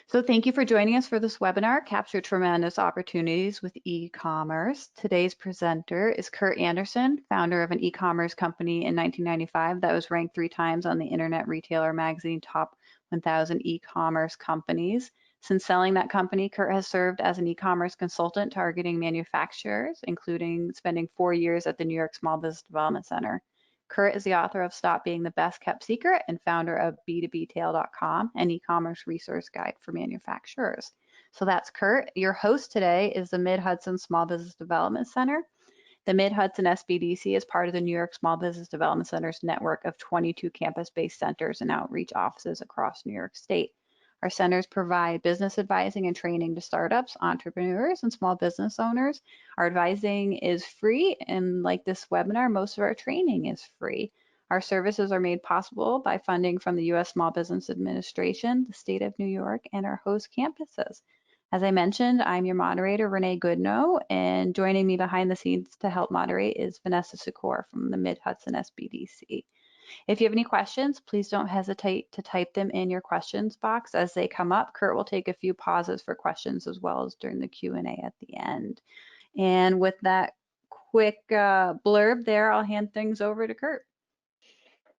So thank you for joining us for this webinar, Capture Tremendous Opportunities with E-commerce. Today's presenter is Curt Anderson, founder of an e-commerce company in 1995 that was ranked 3 times on the Internet Retailer Magazine Top 1000 e-commerce companies. Since selling that company, Curt has served as an e-commerce consultant targeting manufacturers, including spending 4 years at the New York Small Business Development Center. Curt is the author of Stop Being the Best Kept Secret and founder of B2Btail.com, an e-commerce resource guide for manufacturers. So that's Curt. Your host today is the Mid-Hudson Small Business Development Center. The Mid-Hudson SBDC is part of the New York Small Business Development Center's network of 22 campus-based centers and outreach offices across New York State. Our centers provide business advising and training to startups, entrepreneurs, and small business owners. Our advising is free, and like this webinar, most of our training is free. Our services are made possible by funding from the U.S. Small Business Administration, the state of New York, and our host campuses. As I mentioned, I'm your moderator, Renee Goodnow, and joining me behind the scenes to help moderate is Vanessa Secor from the Mid-Hudson SBDC. If you have any questions, please don't hesitate to type them in your questions box as they come up. Curt will take a few pauses for questions as well as during the Q&A at the end. And with that quick blurb there, I'll hand things over to Curt.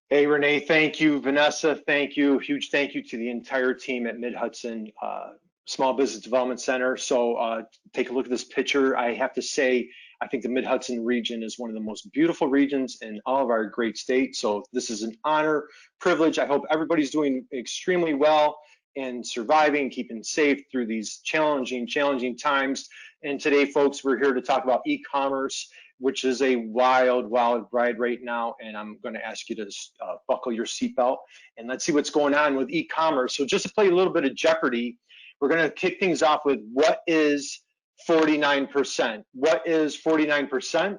Hey, Renee, thank you. Vanessa, thank you. Huge thank you to the entire team at Mid-Hudson Small Business Development Center. So take a look at this picture. I have to say, I think the Mid-Hudson region is one of the most beautiful regions in all of our great state. So this is an honor, privilege. I hope everybody's doing extremely well and surviving, keeping safe through these challenging times. And today, folks, we're here to talk about e-commerce, which is a wild ride right now. And I'm going to ask you to buckle your seatbelt and let's see what's going on with e-commerce. So just to play a little bit of Jeopardy, we're going to kick things off with what is 49%. What is 49%?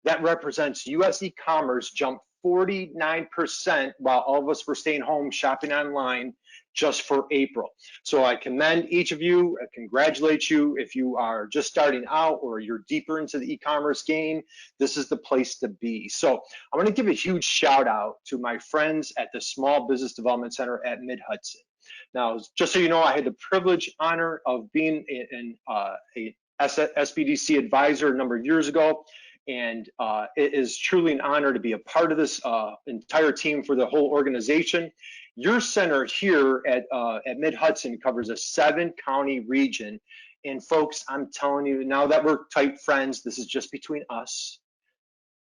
That represents U.S. e-commerce jumped 49% while all of us were staying home shopping online just for April. So I commend each of you, I congratulate you. If you are just starting out or you're deeper into the e-commerce game, this is the place to be. So I want to give a huge shout out to my friends at the Small Business Development Center at Mid-Hudson. Now, just so you know, I had the privilege, honor of being a SBDC advisor a number of years ago, and it is truly an honor to be a part of this entire team for the whole organization. Your center here at Mid-Hudson covers a 7-county region, and folks, I'm telling you, now that we're tight friends, this is just between us.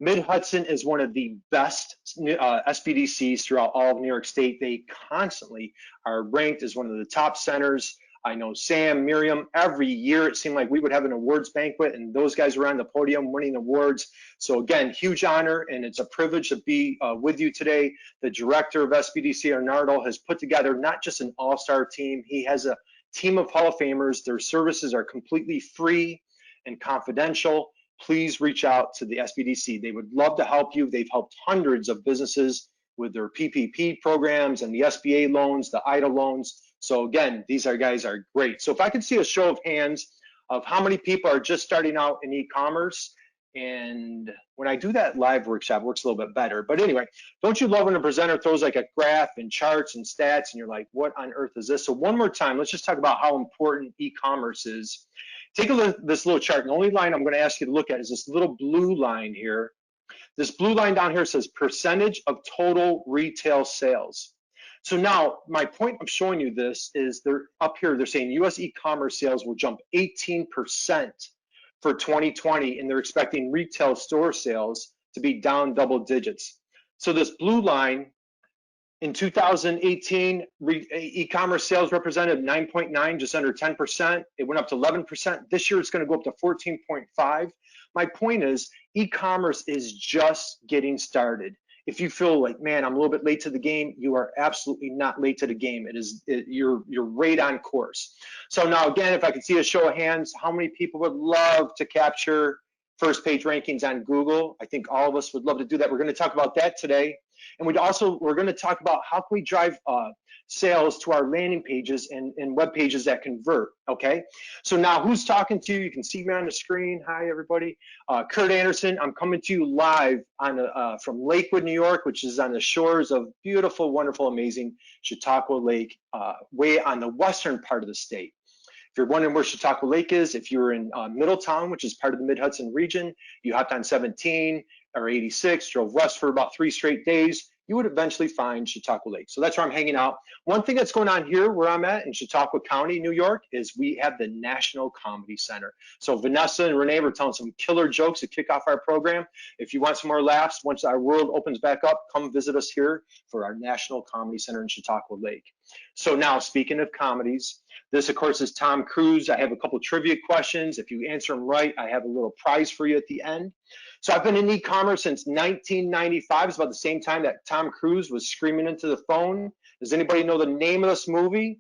Mid-Hudson is one of the best SBDCs throughout all of New York State. They constantly are ranked as one of the top centers. I know Sam, Miriam, every year it seemed like we would have an awards banquet and those guys were on the podium winning awards. So again, huge honor, and it's a privilege to be with you today. The director of SBDC, Arnardo, has put together not just an all-star team, he has a team of Hall of Famers. Their services are completely free and confidential. Please reach out to the SBDC. They would love to help you. They've helped hundreds of businesses with their PPP programs and the SBA loans, the IDA loans. So again, these guys are great. So if I could see a show of hands of how many people are just starting out in e-commerce, and when I do that live workshop, it works a little bit better. But anyway, don't you love when a presenter throws like a graph and charts and stats and you're like, what on earth is this? So one more time, let's just talk about how important e-commerce is. Take a look at this little chart. The only line I'm going to ask you to look at is this little blue line here. This blue line down here says percentage of total retail sales. So now my point of showing you this is they're up here, they're saying US e-commerce sales will jump 18% for 2020, and they're expecting retail store sales to be down double digits. So this blue line, in 2018, e-commerce sales represented 9.9, just under 10%. It went up to 11%. This year, it's going to go up to 14.5. My point is, e-commerce is just getting started. If you feel like, man, I'm a little bit late to the game, you are absolutely not late to the game. You're right on course. So now, again, if I could see a show of hands, how many people would love to capture first page rankings on Google? I think all of us would love to do that. We're going to talk about that today. And we're going to talk about how can we drive sales to our landing pages and web pages that convert, okay? So now who's talking to you? You can see me on the screen. Hi, everybody. Curt Anderson. I'm coming to you live on from Lakewood, New York, which is on the shores of beautiful, wonderful, amazing Chautauqua Lake, way on the western part of the state. If you're wondering where Chautauqua Lake is, if you're in Middletown, which is part of the Mid-Hudson region, you hopped on 17 or 86, drove west for about 3 straight days, you would eventually find Chautauqua Lake. So that's where I'm hanging out. One thing that's going on here where I'm at in Chautauqua County, New York, is we have the National Comedy Center. So Vanessa and Renee were telling some killer jokes to kick off our program. If you want some more laughs, once our world opens back up, come visit us here for our National Comedy Center in Chautauqua Lake. So now, speaking of comedies, this, of course, is Tom Cruise. I have a couple trivia questions. If you answer them right, I have a little prize for you at the end. So I've been in e-commerce since 1995. It's about the same time that Tom Cruise was screaming into the phone. Does anybody know the name of this movie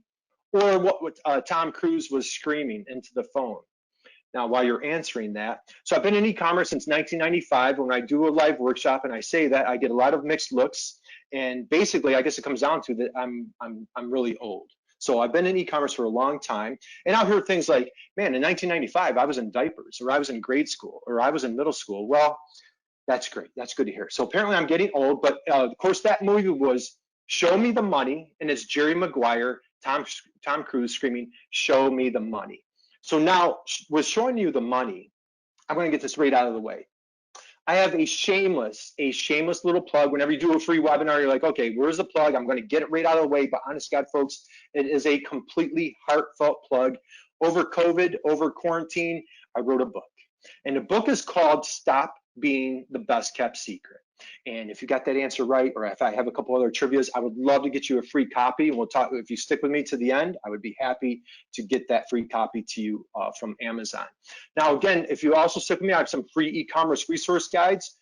or what Tom Cruise was screaming into the phone? Now, while you're answering that, so I've been in e-commerce since 1995. When I do a live workshop and I say that, I get a lot of mixed looks. And basically, I guess it comes down to that I'm really old. So I've been in e-commerce for a long time, and I'll hear things like, man, in 1995, I was in diapers, or I was in grade school, or I was in middle school. Well, that's great. That's good to hear. So apparently I'm getting old, but of course that movie was Show Me the Money, and it's Jerry Maguire, Tom Cruise screaming, show me the money. So now with showing you the money, I'm going to get this right out of the way. I have a shameless little plug. Whenever you do a free webinar, you're like, okay, where's the plug? I'm going to get it right out of the way. But honest God, folks, it is a completely heartfelt plug. Over COVID, over quarantine, I wrote a book. And the book is called Stop Being the Best Kept Secret. And if you got that answer right, or if I have a couple other trivias, I would love to get you a free copy. And we'll talk, if you stick with me to the end, I would be happy to get that free copy to you from Amazon. Now, again, if you also stick with me, I have some free e-commerce resource guides.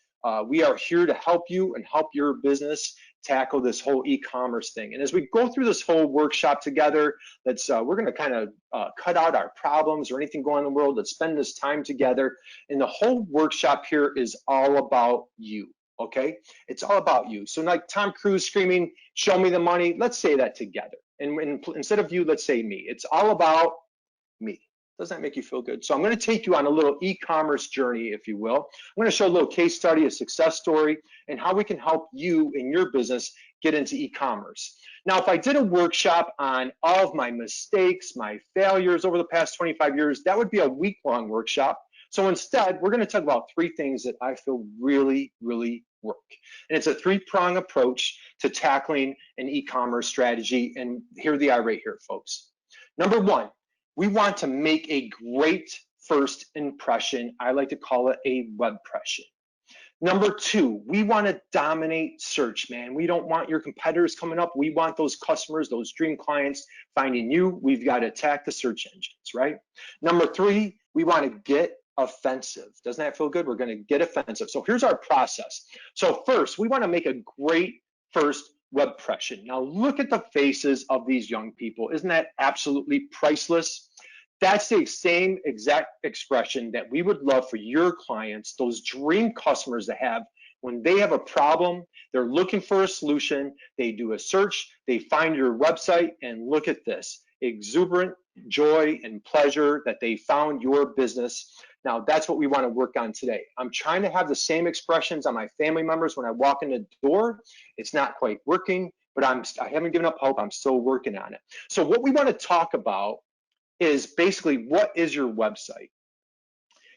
We are here to help you and help your business tackle this whole e-commerce thing. And as we go through this whole workshop together, we're going to kind of cut out our problems or anything going on in the world. Let's spend this time together. And the whole workshop here is all about you. Okay, it's all about you. So like Tom Cruise screaming, show me the money, let's say that together. And instead of you, let's say me. It's all about me. Does that make you feel good? So I'm going to take you on a little e-commerce journey, if you will. I'm going to show a little case study, a success story, and how we can help you in your business get into e-commerce. Now, if I did a workshop on all of my mistakes, my failures over the past 25 years, that would be a week-long workshop. So instead, we're going to talk about 3 things that I feel really, really work. And it's a 3-prong approach to tackling an e-commerce strategy. And here they are right here, folks. Number 1, we want to make a great first impression. I like to call it a webpression. Number 2, we want to dominate search, man. We don't want your competitors coming up. We want those customers, those dream clients finding you. We've got to attack the search engines, right? Number 3, we want to get offensive. Doesn't that feel good? We're going to get offensive. So here's our process. So first, we want to make a great first webpression. Now look at the faces of these young people. Isn't that absolutely priceless? That's the same exact expression that we would love for your clients, those dream customers to have when they have a problem, they're looking for a solution, they do a search, they find your website, and look at this, exuberant joy and pleasure that they found your business. Now, that's what we want to work on today. I'm trying to have the same expressions on my family members when I walk in the door. It's not quite working, but I haven't given up hope. I'm still working on it. So what we want to talk about is basically, what is your website?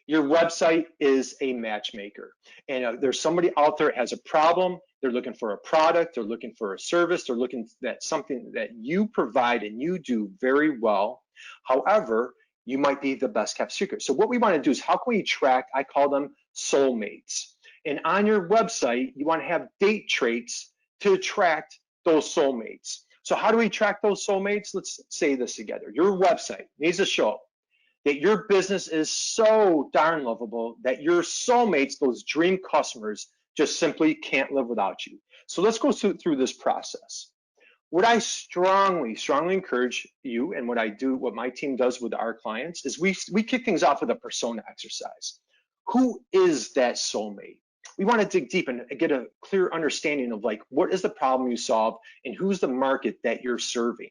Your website is a matchmaker. And there's somebody out there that has a problem. They're looking for a product. They're looking for a service. They're looking at something that you provide and you do very well. However, you might be the best kept secret. So what we want to do is, how can we attract, I call them soulmates. And on your website, you want to have date traits to attract those soulmates. So how do we attract those soulmates? Let's say this together. Your website needs to show that your business is so darn lovable that your soulmates, those dream customers, just simply can't live without you. So let's go through this process. What I strongly encourage you, and what my team does with our clients, is we kick things off with a persona exercise. Who is that soulmate? we want to dig deep and get a clear understanding of like, what is the problem you solve and who's the market that you're serving.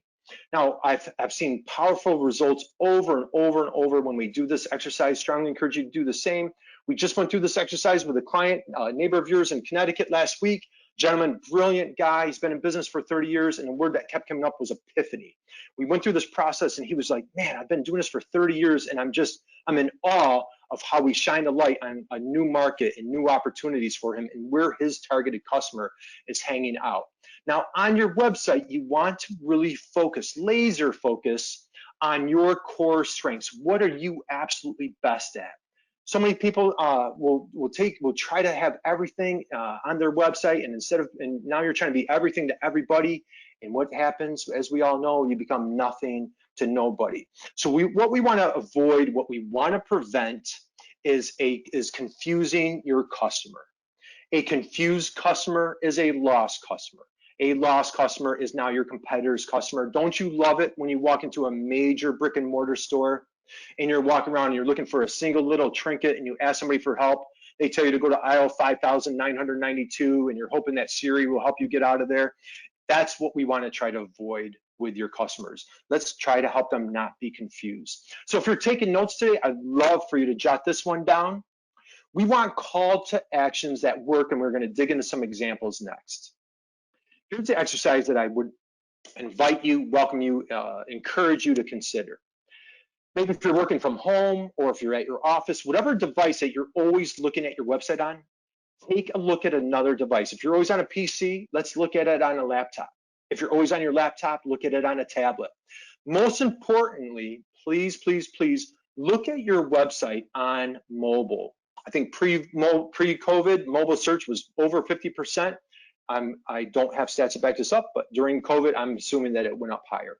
Now, I've seen powerful results over and over and over when we do this exercise. Strongly encourage you to do the same. We just went through this exercise with a client, a neighbor of yours in Connecticut last week. Gentleman, brilliant guy. He's been in business for 30 years, and the word that kept coming up was epiphany. We went through this process, and he was like, man, I've been doing this for 30 years, and I'm in awe of how we shine a light on a new market and new opportunities for him and where his targeted customer is hanging out. Now, on your website, you want to really focus, laser focus on your core strengths. What are you absolutely best at? So many people will try to have everything on their website, and now you're trying to be everything to everybody. And what happens, as we all know, you become nothing to nobody. So what we want to avoid, what we want to prevent is confusing your customer. A confused customer is a lost customer. A lost customer is now your competitor's customer. Don't you love it when you walk into a major brick and mortar store and you're walking around and you're looking for a single little trinket and you ask somebody for help? They tell you to go to aisle 5,992 and you're hoping that Siri will help you get out of there. That's what we want to try to avoid with your customers. Let's try to help them not be confused. So if you're taking notes today, I'd love for you to jot this one down. We want call to actions that work, and we're going to dig into some examples next. Here's the exercise that I would invite you, welcome you, encourage you to consider. Maybe if you're working from home or if you're at your office, whatever device that you're always looking at your website on, take a look at another device. If you're always on a PC, let's look at it on a laptop. If you're always on your laptop, look at it on a tablet. Most importantly, please, please, please look at your website on mobile. I think pre-COVID, mobile search was over 50%. I don't have stats to back this up, but during COVID, I'm assuming that it went up higher.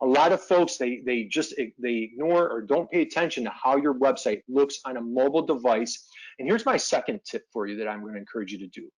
A lot of folks, they ignore or don't pay attention to how your website looks on a mobile device. And here's my second tip for you that I'm going to encourage you to do.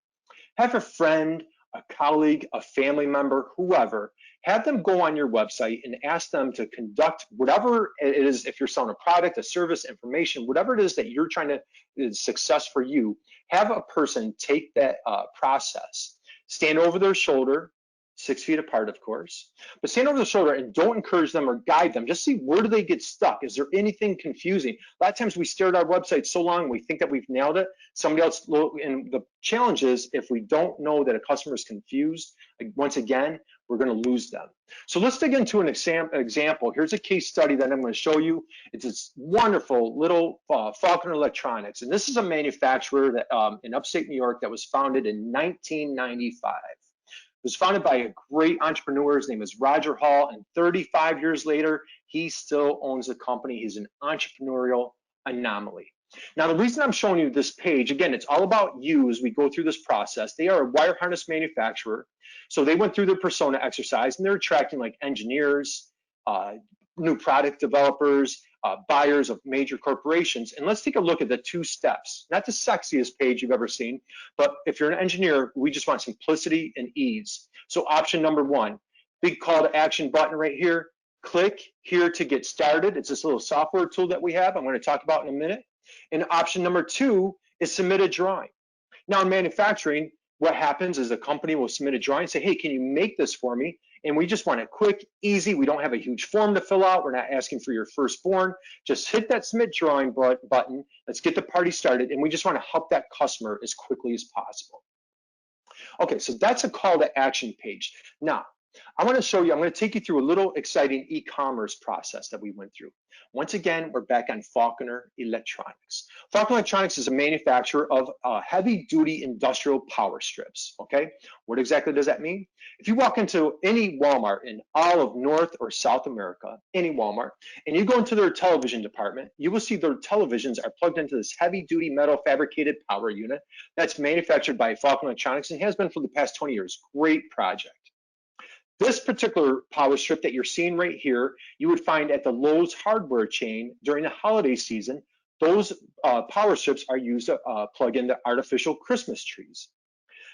Have a friend, a colleague, a family member, whoever, have them go on your website and ask them to conduct whatever it is, if you're selling a product, a service, information, whatever it is that you're trying to is success for you, have a person take that process, stand over their shoulder, 6 feet apart, of course, but stand over the shoulder and don't encourage them or guide them. Just see, where do they get stuck? Is there anything confusing? A lot of times we stare at our website so long, we think that we've nailed it. Somebody else, and the challenge is if we don't know that a customer is confused, once again, we're going to lose them. So let's dig into an example. Here's a case study that I'm going to show you. It's this wonderful little Falconer Electronics. And this is a manufacturer that in upstate New York that was founded in 1995. It was founded by a great entrepreneur. His name is Roger Hall, and 35 years later, he still owns the company. He's an entrepreneurial anomaly. Now, the reason I'm showing you this page, again, it's all about you as we go through this process. They are a wire harness manufacturer. So they went through their persona exercise, and they're attracting like engineers, new product developers, buyers of major corporations. And let's take a look at the 2 steps. Not the sexiest page you've ever seen, but if you're an engineer, we just want simplicity and ease. So option number 1, big call to action button right here. Click here to get started. It's this little software tool that we have I'm going to talk about in a minute. And option number 2 is submit a drawing. Now in manufacturing, what happens is a company will submit a drawing and say, hey, can you make this for me? And we just want it quick, easy. We don't have a huge form to fill out. We're not asking for your firstborn. Just hit that submit drawing button. Let's get the party started. And we just want to help that customer as quickly as possible. Okay, so that's a call to action page. Now, I want to show you, I'm going to take you through a little exciting e-commerce process that we went through. Once again, we're back on Falconer Electronics. Falconer Electronics is a manufacturer of heavy-duty industrial power strips, okay? What exactly does that mean? If you walk into any Walmart in all of North or South America, any Walmart, and you go into their television department, you will see their televisions are plugged into this heavy-duty metal fabricated power unit that's manufactured by Falconer Electronics and has been for the past 20 years. Great project. This particular power strip that you're seeing right here, you would find at the Lowe's hardware chain during the holiday season. Those power strips are used to plug into artificial Christmas trees.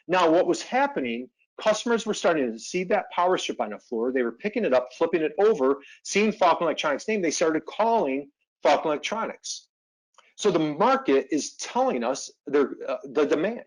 Now, what was happening, customers were starting to see that power strip on the floor. They were picking it up, flipping it over, seeing Falconer Electronics' name. They started calling Falconer Electronics. So the market is telling us the demand.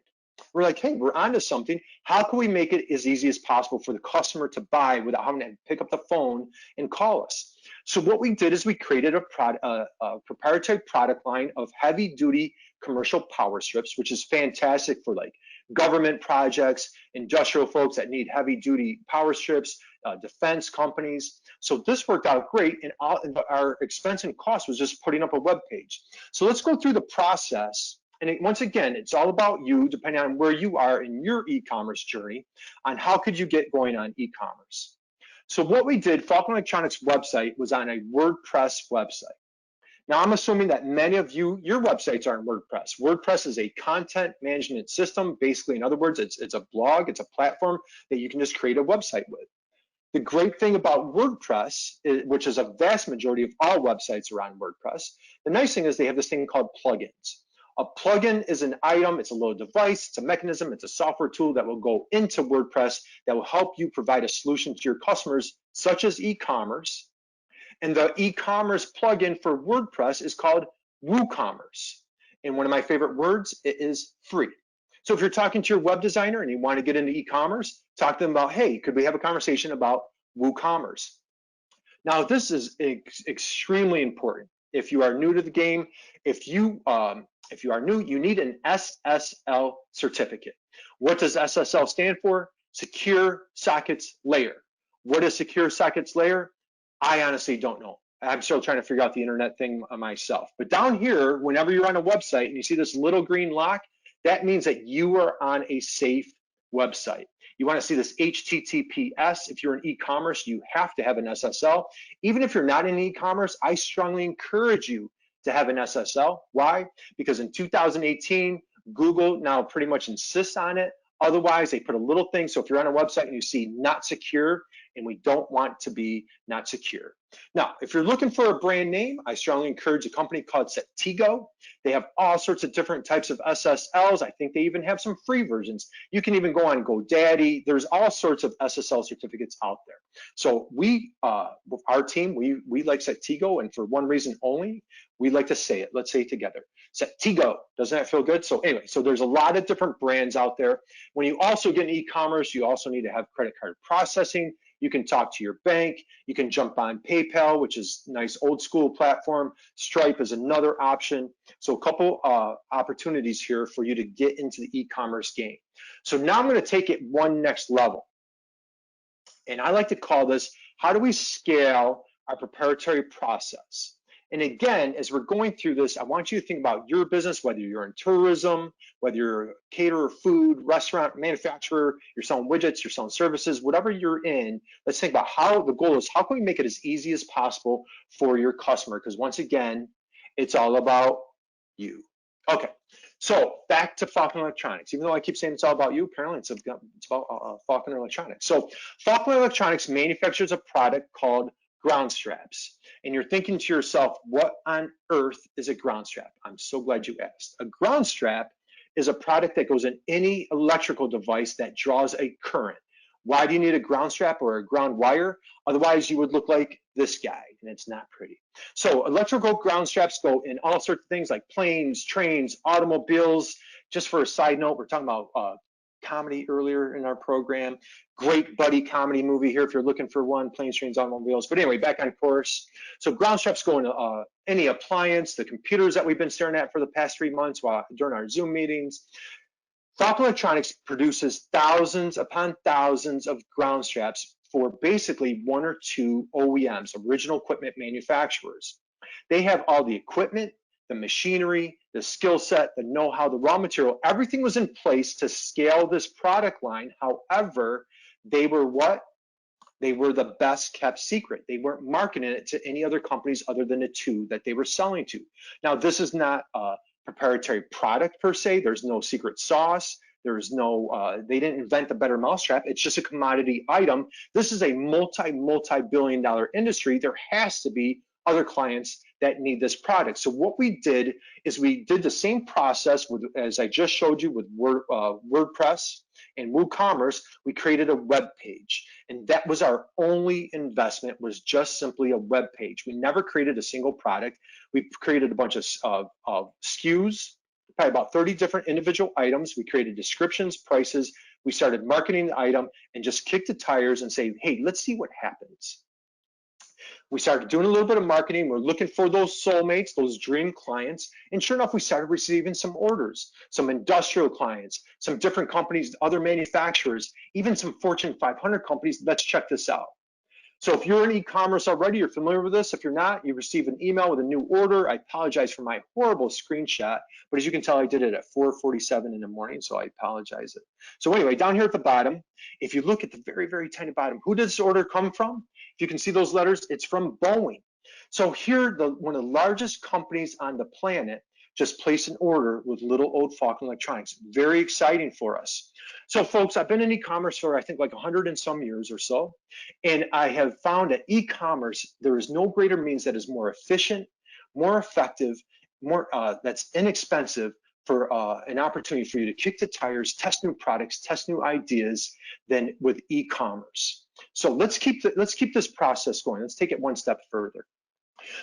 We're like, hey, we're onto something. How can we make it as easy as possible for the customer to buy without having to pick up the phone and call us? So what we did is we created a proprietary product line of heavy duty commercial power strips, which is fantastic for like government projects, industrial folks that need heavy duty power strips, defense companies. So this worked out great, and our expense and cost was just putting up a web page. So let's go through the process. And once again, it's all about you, depending on where you are in your e-commerce journey, on how could you get going on e-commerce. So what we did, Falconer Electronics website was on a WordPress website. Now I'm assuming that many of you, your websites are in WordPress. WordPress is a content management system. Basically, in other words, it's a blog, it's a platform that you can just create a website with. The great thing about WordPress, which is a vast majority of all websites are on WordPress, the nice thing is they have this thing called plugins. A plugin is an item, it's a little device, it's a mechanism, it's a software tool that will go into WordPress that will help you provide a solution to your customers, such as e-commerce. And the e-commerce plugin for WordPress is called WooCommerce. And one of my favorite words, it is free. So if you're talking to your web designer and you want to get into e-commerce, talk to them about, hey, could we have a conversation about WooCommerce? Now, this is extremely important. If you are new to the game, if you are new, you need an SSL certificate. What does SSL stand for? Secure Sockets Layer. What is Secure Sockets Layer? I honestly don't know. I'm still trying to figure out the internet thing myself. But down here, whenever you're on a website and you see this little green lock, that means that you are on a safe website. You want to see this HTTPS. If you're in e-commerce, you have to have an SSL. Even if you're not in e-commerce, I strongly encourage you to have an SSL. Why? Because in 2018, Google now pretty much insists on it. Otherwise, they put a little thing. So if you're on a website and you see not secure, and we don't want to be not secure. Now, if you're looking for a brand name, I strongly encourage a company called Settigo. They have all sorts of different types of SSLs. I think they even have some free versions. You can even go on GoDaddy. There's all sorts of SSL certificates out there. So we, our team, we like Settigo, and for one reason only, we like to say it. Let's say it together. Settigo. Doesn't that feel good? So anyway, so there's a lot of different brands out there. When you also get in e-commerce, you also need to have credit card processing. You can talk to your bank. You can jump on PayPal, which is a nice old school platform. Stripe is another option. So a couple opportunities here for you to get into the e-commerce game. So now I'm going to take it one next level. And I like to call this, how do we scale our proprietary process? And again, as we're going through this, I want you to think about your business, whether you're in tourism, whether you're a caterer, food, restaurant, manufacturer, you're selling widgets, you're selling services, whatever you're in, let's think about how the goal is, how can we make it as easy as possible for your customer? Because once again, it's all about you. Okay, so back to Falconer Electronics. Even though I keep saying it's all about you, apparently it's about Falconer Electronics. So Falconer Electronics manufactures a product called ground straps. And you're thinking to yourself, what on earth is a ground strap? I'm so glad you asked. A ground strap is a product that goes in any electrical device that draws a current. Why do you need a ground strap or a ground wire? Otherwise, you would look like this guy, and it's not pretty. So electrical ground straps go in all sorts of things like planes, trains, automobiles. Just for a side note, we're talking about comedy earlier in our program. Great buddy comedy movie here if you're looking for one, planes, trains, automobiles. But anyway, back on course. So ground straps go into any appliance, the computers that we've been staring at for the past 3 months during our Zoom meetings. Falconer Electronics produces thousands upon thousands of ground straps for basically one or two OEMs, original equipment manufacturers. They have all the equipment, the machinery, the skill set, the know-how, the raw material, everything was in place to scale this product line. However, they were what? They were the best kept secret. They weren't marketing it to any other companies other than the two that they were selling to. Now, this is not a proprietary product per se. There's no secret sauce. There's no, they didn't invent the better mousetrap. It's just a commodity item. This is a multi-billion-dollar industry. There has to be other clients that need this product. So what we did is we did the same process with, as I just showed you with WordPress and WooCommerce, we created a web page. And that was our only investment, was just simply a web page. We never created a single product. We created a bunch of SKUs, probably about 30 different individual items. We created descriptions, prices. We started marketing the item and just kicked the tires and say, hey, let's see what happens. We started doing a little bit of marketing. We're looking for those soulmates, those dream clients. And sure enough, we started receiving some orders, some industrial clients, some different companies, other manufacturers, even some Fortune 500 companies. Let's check this out. So if you're in e-commerce already, you're familiar with this. If you're not, you receive an email with a new order. I apologize for my horrible screenshot, but as you can tell, I did it at 4:47 in the morning, so I apologize. So anyway, down here at the bottom, if you look at the very, very tiny bottom, who did this order come from? If you can see those letters, it's from Boeing. So here, one of the largest companies on the planet just placed an order with little old Falconer Electronics. Very exciting for us. So folks, I've been in e-commerce for I think like 100 and some years or so, and I have found that e-commerce, there is no greater means that is more efficient, more effective, more that's inexpensive for an opportunity for you to kick the tires, test new products, test new ideas than with e-commerce. So let's keep this process going. Let's take it one step further.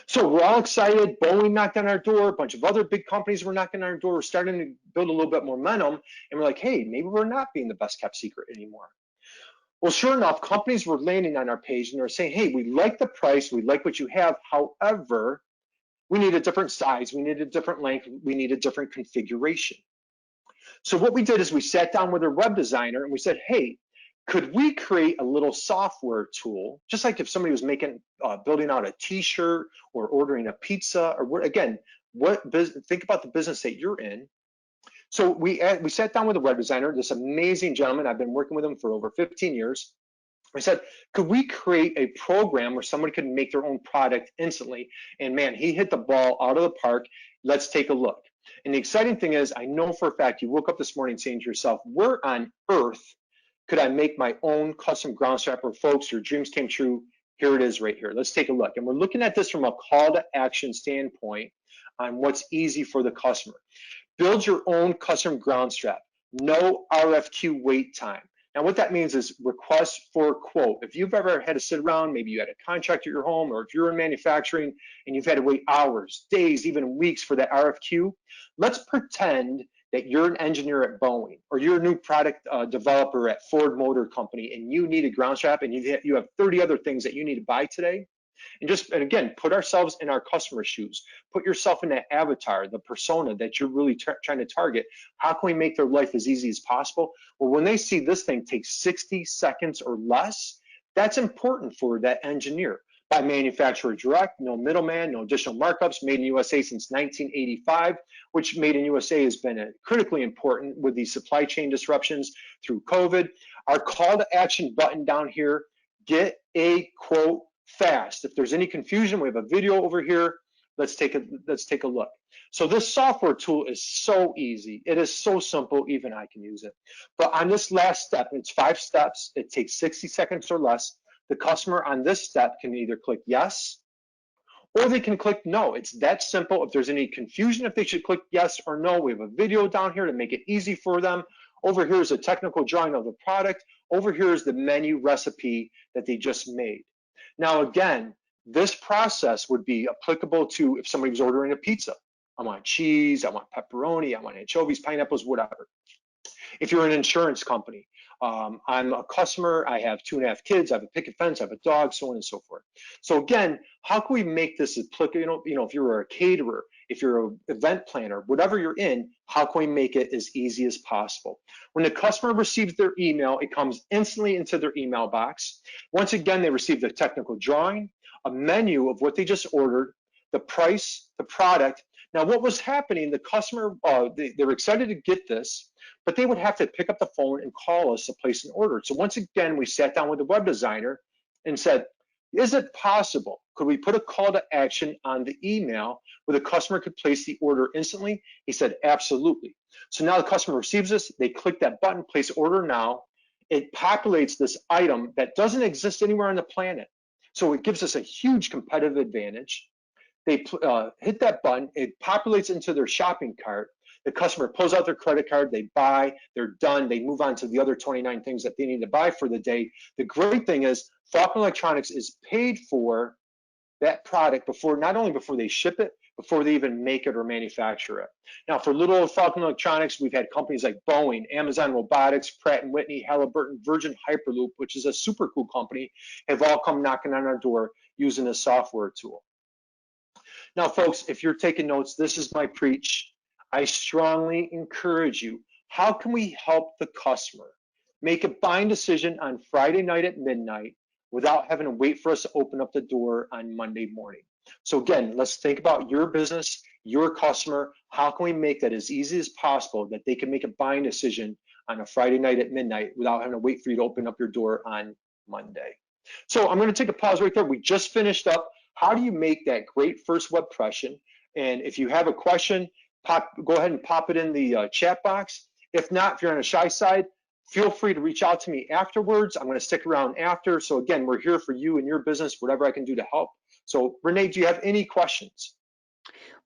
So we're all excited. Boeing knocked on our door. A bunch of other big companies were knocking on our door. We're starting to build a little bit more momentum. And we're like, hey, maybe we're not being the best kept secret anymore. Well, sure enough, companies were landing on our page and they're saying, hey, we like the price. We like what you have. However, we need a different size. We need a different length. We need a different configuration. So what we did is we sat down with our web designer and we said, hey, could we create a little software tool, just like if somebody was making, building out a t-shirt or ordering a pizza, or again, think about the business that you're in. So we sat down with a web designer, this amazing gentleman. I've been working with him for over 15 years. I said, could we create a program where somebody could make their own product instantly? And man, he hit the ball out of the park. Let's take a look. And the exciting thing is, I know for a fact you woke up this morning saying to yourself, where on earth could I make my own custom ground strap? Or folks, your dreams came true. Here it is right here. Let's take a look. And we're looking at this from a call to action standpoint on what's easy for the customer. Build your own custom ground strap. No RFQ wait time. Now what that means is request for a quote. If you've ever had to sit around, maybe you had a contract at your home, or if you're in manufacturing and you've had to wait hours, days, even weeks for that RFQ, let's pretend that you're an engineer at Boeing, or you're a new product developer at Ford Motor Company, and you need a ground strap, and you have 30 other things that you need to buy today. And again, put ourselves in our customer's shoes. Put yourself in that avatar, the persona that you're really trying to target. How can we make their life as easy as possible? Well, when they see this thing take 60 seconds or less, that's important for that engineer. By manufacturer direct, no middleman, no additional markups, made in USA since 1985, which made in USA has been critically important with the supply chain disruptions through COVID. Our call to action button down here, get a quote fast. If there's any confusion, we have a video over here. Let's take a look. So this software tool is so easy. It is so simple, even I can use it. But on this last step, it's 5 steps. It takes 60 seconds or less. The customer on this step can either click yes, or they can click no. It's that simple. If there's any confusion if they should click yes or no, we have a video down here to make it easy for them. Over here is a technical drawing of the product. Over here is the menu recipe that they just made. Now again, this process would be applicable to if somebody was ordering a pizza. I want cheese, I want pepperoni, I want anchovies, pineapples, whatever. If you're an insurance company, I'm a customer, I have 2.5 kids, I have a picket fence, I have a dog, so on and so forth. So again, how can we make this applicable? You know, if you're a caterer, if you're an event planner, whatever you're in, how can we make it as easy as possible? When the customer receives their email, it comes instantly into their email box. Once again, they receive the technical drawing, a menu of what they just ordered, the price, the product. Now, what was happening, the customer, they were excited to get this, but they would have to pick up the phone and call us to place an order. So once again, we sat down with the web designer and said, is it possible? Could we put a call to action on the email where the customer could place the order instantly? He said, absolutely. So now the customer receives this, they click that button, place order now. It populates this item that doesn't exist anywhere on the planet. So it gives us a huge competitive advantage. They hit that button, it populates into their shopping cart. The customer pulls out their credit card, they buy, they're done, they move on to the other 29 things that they need to buy for the day. The great thing is Falconer Electronics is paid for that product before, not only before they ship it, before they even make it or manufacture it. Now, for little old Falconer Electronics, we've had companies like Boeing, Amazon Robotics, Pratt & Whitney, Halliburton, Virgin Hyperloop, which is a super cool company, have all come knocking on our door using this software tool. Now, folks, if you're taking notes, this is my preach. I strongly encourage you. How can we help the customer make a buying decision on Friday night at midnight without having to wait for us to open up the door on Monday morning? So again, let's think about your business, your customer. How can we make that as easy as possible that they can make a buying decision on a Friday night at midnight without having to wait for you to open up your door on Monday? So I'm going to take a pause right there. We just finished up. How do you make that great first Webpression? And if you have a question, go ahead and pop it in the chat box. If not, if you're on a shy side, feel free to reach out to me afterwards. I'm going to stick around after. So again, we're here for you and your business, whatever I can do to help. So Renee, do you have any questions?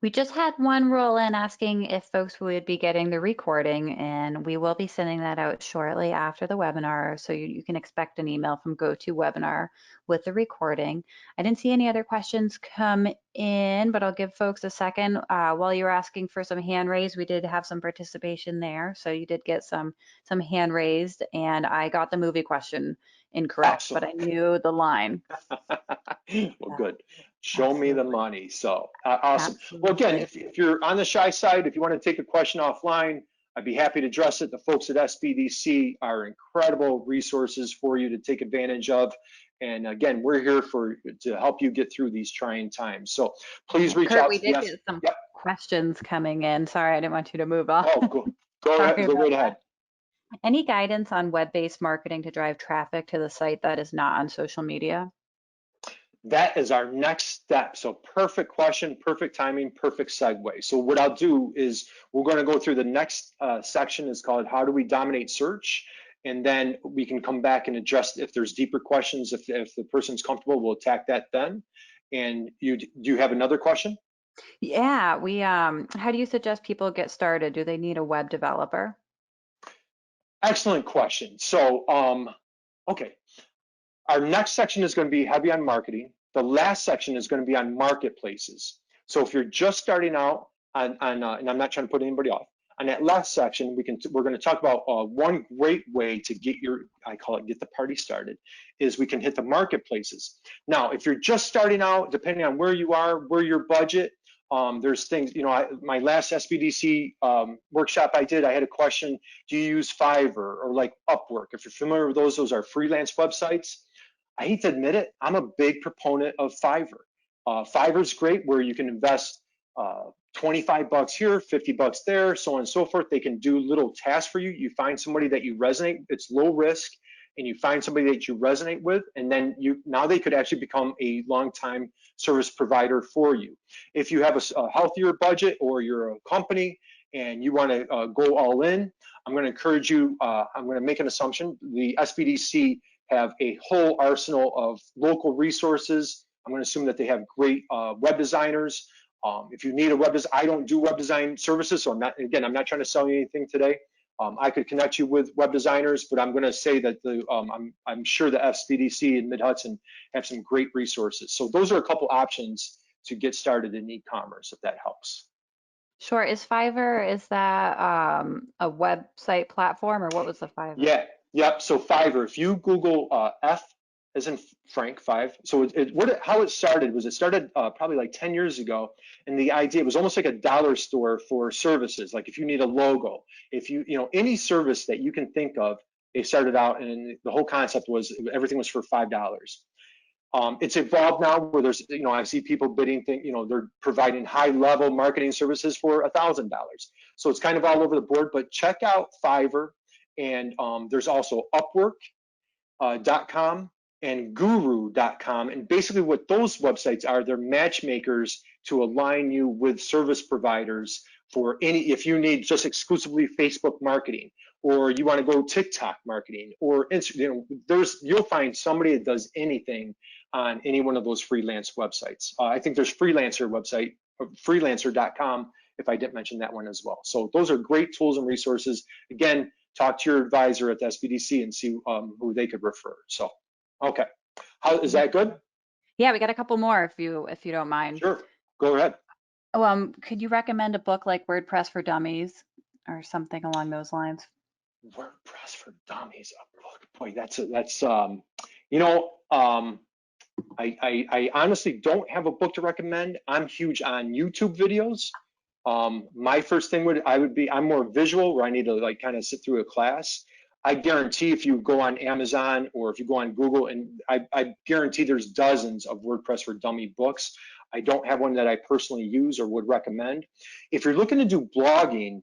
We just had one roll in asking if folks would be getting the recording, and we will be sending that out shortly after the webinar. So you can expect an email from GoToWebinar with the recording. I didn't see any other questions come in, but I'll give folks a second. While you were asking for some hand raised, we did have some participation there. So you did get some hand raised, and I got the movie question incorrect, Awesome. but I knew the line. Well, good. Show me the money. So awesome. Absolutely. Well, again, if you're on the shy side, if you want to take a question offline, I'd be happy to address it. The folks at SBDC are incredible resources for you to take advantage of. And again, we're here to help you get through these trying times. So please reach Kurt, out we to did get some questions coming in. Sorry, I didn't want you to move on. Oh, go right ahead. Any guidance on web-based marketing to drive traffic to the site that is not on social media? That is our next step. So perfect question, perfect timing, perfect segue. So what I'll do is we're going to go through the next section. Is called How Do We Dominate Search? And then we can come back and address if there's deeper questions. If the person's comfortable, we'll attack that then. And do you have another question? Yeah, how do you suggest people get started? Do they need a web developer? Excellent question. So, okay. Our next section is going to be heavy on marketing. The last section is going to be on marketplaces. So if you're just starting out and I'm not trying to put anybody off, on that last section, we're going to talk about one great way to get I call it get the party started, is we can hit the marketplaces. Now, if you're just starting out, depending on where you are, where your budget, there's things, my last SBDC workshop I did, I had a question, do you use Fiverr or like Upwork? If you're familiar with those are freelance websites. I hate to admit it, I'm a big proponent of Fiverr. Fiverr's great where you can invest 25 bucks here, 50 bucks there, so on and so forth. They can do little tasks for you. You find somebody that you resonate, it's low risk, and you find somebody that you resonate with, and then now they could actually become a long-time service provider for you. If you have a healthier budget or you're a company and you want to go all in, I'm going to encourage you, I'm going to make an assumption, the SBDC have a whole arsenal of local resources. I'm going to assume that they have great web designers. If you need a web design, I don't do web design services, so I'm not trying to sell you anything today. I could connect you with web designers, but I'm going to say that I'm sure the SBDC in Mid-Hudson have some great resources. So those are a couple options to get started in e-commerce, if that helps. Sure. Is Fiverr, is that a website platform, or what was the Fiverr? Yeah. Yep. So Fiverr, if you Google F as in Frank 5. So how it started was probably like 10 years ago, and the idea, it was almost like a dollar store for services. Like if you need a logo, if any service that you can think of, they started out, and the whole concept was everything was for $5. It's evolved now where there's, I see people bidding they're providing high level marketing services for $1,000. So it's kind of all over the board, but check out Fiverr. And there's also Upwork.com and Guru.com. And basically what those websites are, they're matchmakers to align you with service providers for if you need just exclusively Facebook marketing, or you want to go TikTok marketing, or you'll find somebody that does anything on any one of those freelance websites. I think there's Freelancer.com if I didn't mention that one as well. So those are great tools and resources. Again, talk to your advisor at the SBDC and see who they could refer. So, okay, how is that good? Yeah, we got a couple more if you don't mind. Sure, go ahead. Could you recommend a book like WordPress for Dummies or something along those lines? WordPress for Dummies, a book. Boy, you know, I honestly don't have a book to recommend. I'm huge on YouTube videos. My first thing I'm more visual, where I need to like kind of sit through a class. I guarantee if you go on Amazon or if you go on Google, and I guarantee there's dozens of WordPress for Dummy books. I don't have one that I personally use or would recommend. If you're looking to do blogging,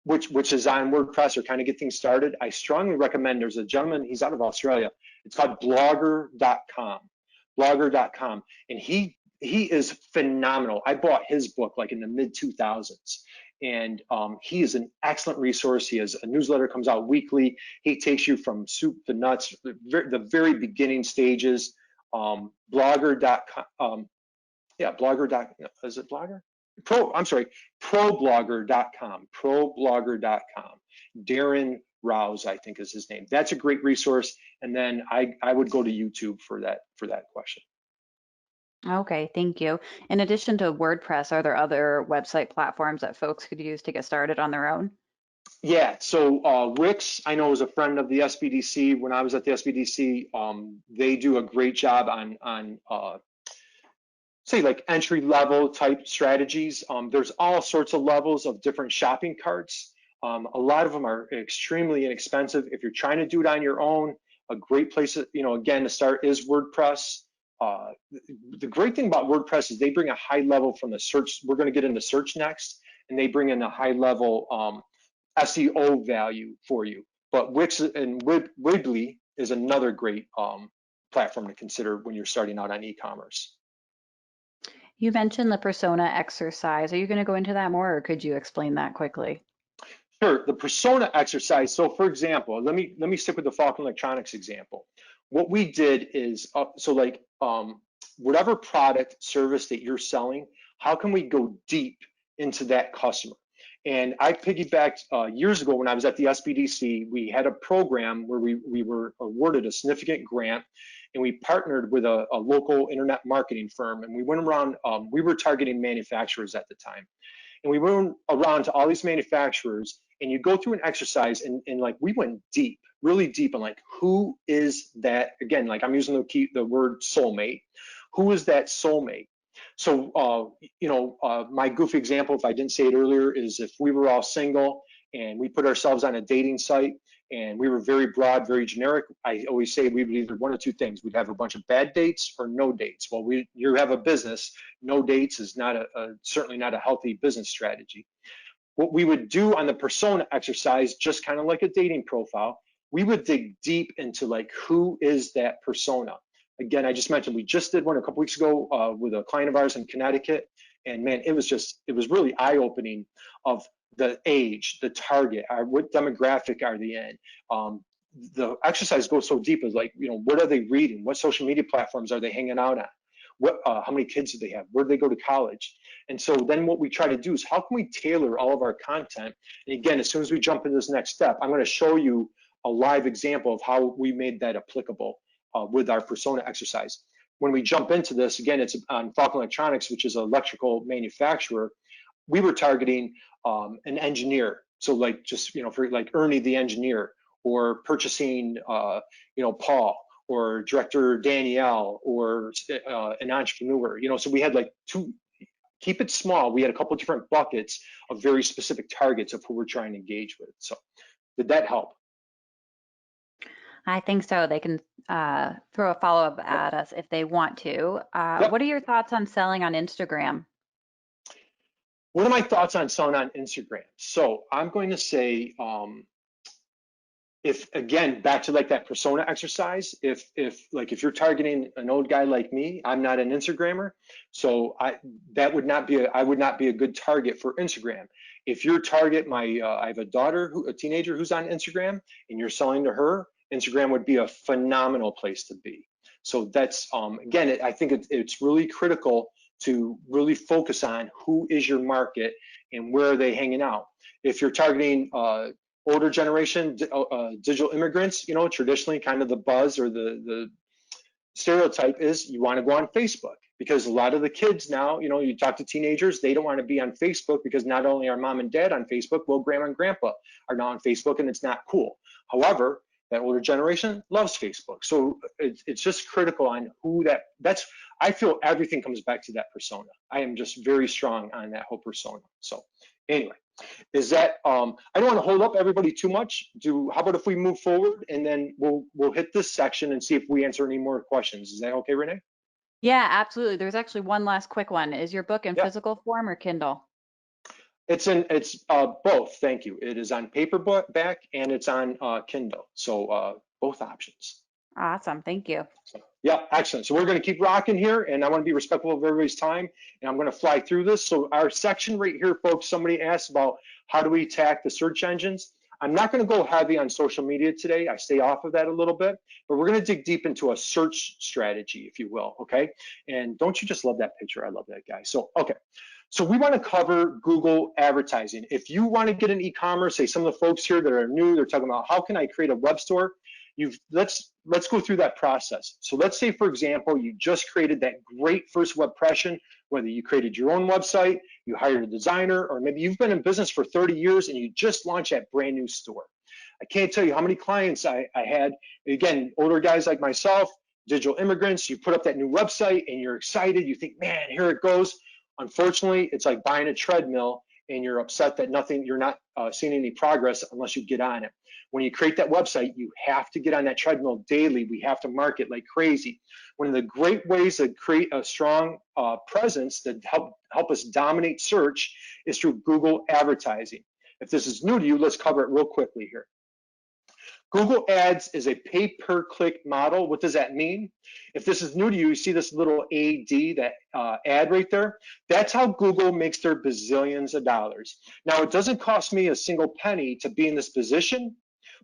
which is on WordPress or kind of get things started, I strongly recommend, there's a gentleman, he's out of Australia. It's called blogger.com, and he is phenomenal. I bought his book like in the mid 2000s, and he is an excellent resource. He has a newsletter, comes out weekly. He takes you from soup to nuts, the very beginning stages. Blogger.com, yeah, is it Blogger? Problogger.com, Problogger.com. Darren Rouse, I think is his name. That's a great resource. And then I would go to YouTube for that question. Okay, thank you. In addition to WordPress, are there other website platforms that folks could use to get started on their own? Yeah, so Wix, I know, is a friend of the SBDC. When I was at the SBDC, they do a great job on say like entry level type strategies. There's all sorts of levels of different shopping carts. A lot of them are extremely inexpensive. If you're trying to do it on your own, a great place, again, to start is WordPress. The great thing about WordPress is they bring a high level from the search. We're going to get into search next, and they bring in a high level SEO value for you. But Wix and Weebly is another great platform to consider when you're starting out on e-commerce. You mentioned the persona exercise. Are you going to go into that more, or could you explain that quickly? Sure, the persona exercise. So for example, let me stick with the Falconer Electronics example. What we did is, whatever product, service that you're selling, how can we go deep into that customer? And I piggybacked years ago when I was at the SBDC. We had a program where we were awarded a significant grant, and we partnered with a local internet marketing firm, and we went around, we were targeting manufacturers at the time. And we went around to all these manufacturers, and you go through an exercise, and like we went deep, really deep on like, who is that? Again, like I'm using the word soulmate. Who is that soulmate? So, my goofy example, if I didn't say it earlier, is if we were all single and we put ourselves on a dating site and we were very broad, very generic, I always say we would either one of two things. We'd have a bunch of bad dates or no dates. Well, you have a business, no dates is not certainly not a healthy business strategy. What we would do on the persona exercise, just kind of like a dating profile, we would dig deep into like, who is that persona? Again, I just mentioned, we just did one a couple weeks ago with a client of ours in Connecticut. And man, it was really eye-opening of the age, the target, what demographic are they in? The exercise goes so deep as like, what are they reading? What social media platforms are they hanging out on? How many kids do they have? Where do they go to college? And so then what we try to do is how can we tailor all of our content? And again, as soon as we jump into this next step, I'm going to show you a live example of how we made that applicable with our persona exercise. When we jump into this, again, it's on Falconer Electronics, which is an electrical manufacturer. We were targeting an engineer. So like just, for like Ernie the engineer, or purchasing, Paul, or director Danielle, or an entrepreneur, so we had like keep it small. We had a couple of different buckets of very specific targets of who we're trying to engage with. So did that help? I think so. They can throw a follow-up at us if they want to. Yep. What are your thoughts on selling on Instagram? What are my thoughts on selling on Instagram? So I'm going to say, if again, back to like that persona exercise, if you're targeting an old guy like me, I'm not an Instagrammer, so I would not be a good target for Instagram. If your target, I have a daughter, a teenager who's on Instagram, and you're selling to her, Instagram would be a phenomenal place to be. So that's again, I think it's really critical to really focus on who is your market and where are they hanging out. If you're targeting older generation, digital immigrants, you know, traditionally kind of the buzz or the stereotype is you want to go on Facebook, because a lot of the kids now, you know, you talk to teenagers, they don't want to be on Facebook because not only are mom and dad on Facebook, well, grandma and grandpa are now on Facebook and it's not cool. However, that older generation loves Facebook. So it's just critical on who that's, I feel everything comes back to that persona. I am just very strong on that whole persona. So anyway, is that, I don't want to hold up everybody too much. How about if we move forward and then we'll hit this section and see if we answer any more questions. Is that okay, Renee? Yeah, absolutely. There's actually one last quick one. Is your book in Yeah. physical form or Kindle? It's both, thank you. It is on paperback and it's on Kindle. So both options. Awesome, thank you. Yeah, excellent. So we're going to keep rocking here, and I want to be respectful of everybody's time, and I'm going to fly through this. So our section right here, folks, somebody asked about how do we attack the search engines. I'm not going to go heavy on social media today. I stay off of that a little bit, but we're going to dig deep into a search strategy, if you will, okay? And don't you just love that picture? I love that guy. So, okay. So we want to cover Google advertising. If you want to get an e-commerce, say some of the folks here that are new, they're talking about how can I create a web store? Let's go through that process. So let's say, for example, you just created that great first Webpression, whether you created your own website, you hired a designer, or maybe you've been in business for 30 years and you just launched that brand new store. I can't tell you how many clients I had, again, older guys like myself, digital immigrants, you put up that new website and you're excited, you think, man, here it goes. Unfortunately, it's like buying a treadmill and you're upset that you're not seeing any progress unless you get on it. When you create that website, you have to get on that treadmill daily. We have to market like crazy. One of the great ways to create a strong presence that help us dominate search is through Google advertising. If this is new to you, let's cover it real quickly here. Google Ads is a pay-per-click model. What does that mean? If this is new to you, you see this little AD, that ad right there? That's how Google makes their bazillions of dollars. Now, it doesn't cost me a single penny to be in this position,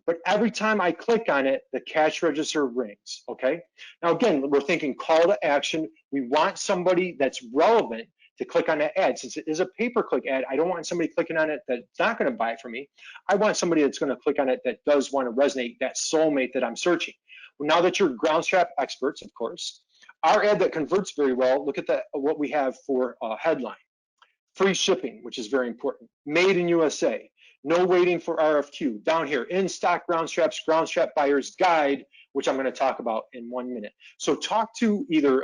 but every time I click on it, the cash register rings, okay? Now, again, we're thinking call to action. We want somebody that's relevant to click on that ad. Since it is a pay-per-click ad, I don't want somebody clicking on it that's not going to buy from me. I want somebody that's going to click on it that does want to resonate, that soulmate that I'm searching. Well, now that you're groundstrap experts, of course, our ad that converts very well, look at what we have for headline. Free shipping, which is very important. Made in USA. No waiting for RFQ. Down here, in stock ground straps, ground strap buyer's guide, which I'm going to talk about in 1 minute. So talk to either,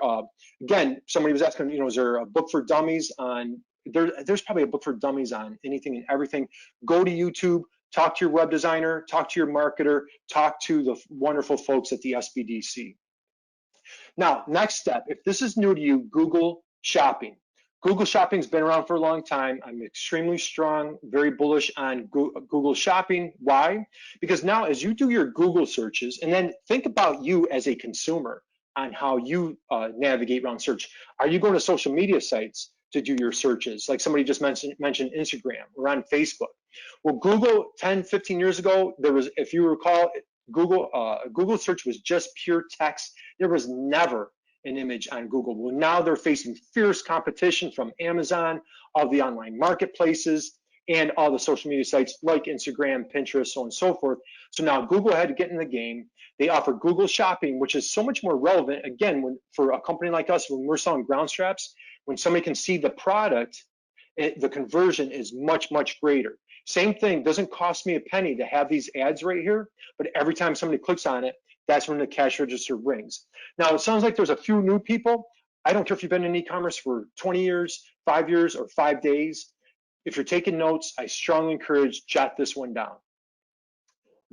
again, somebody was asking, you know, is there a book for dummies on, there's probably a book for dummies on anything and everything. Go to YouTube, talk to your web designer, talk to your marketer, talk to the wonderful folks at the SBDC. Now, next step, if this is new to you, Google Shopping. Google Shopping's been around for a long time. I'm extremely strong, very bullish on Google Shopping. Why? Because now as you do your Google searches, and then think about you as a consumer on how you navigate around search. Are you going to social media sites to do your searches? Like somebody just mentioned Instagram or on Facebook. Well, Google 10, 15 years ago, there was, if you recall, Google search was just pure text. There was never an image on Google. Well, now they're facing fierce competition from Amazon, all the online marketplaces, and all the social media sites like Instagram, Pinterest, so on and so forth. So now Google had to get in the game. They offer Google Shopping, which is so much more relevant, again, for a company like us, when we're selling ground straps, when somebody can see the product, the conversion is much, much greater. Same thing, doesn't cost me a penny to have these ads right here, but every time somebody clicks on it, that's when the cash register rings. Now, it sounds like there's a few new people. I don't care if you've been in e-commerce for 20 years, 5 years, or 5 days. If you're taking notes, I strongly encourage jot this one down.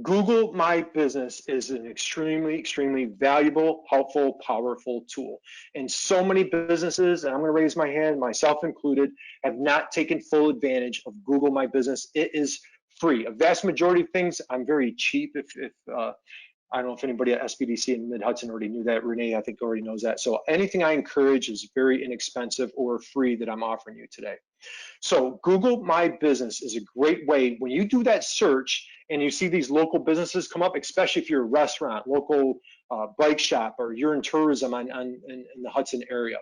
Google My Business is an extremely, extremely valuable, helpful, powerful tool. And so many businesses, and I'm going to raise my hand, myself included, have not taken full advantage of Google My Business. It is free. A vast majority of things, I'm very cheap. I don't know if anybody at SBDC in Mid-Hudson already knew that. Renee, I think, already knows that. So anything I encourage is very inexpensive or free that I'm offering you today. So Google My Business is a great way. When you do that search and you see these local businesses come up, especially if you're a restaurant, local bike shop, or you're in tourism in the Hudson area,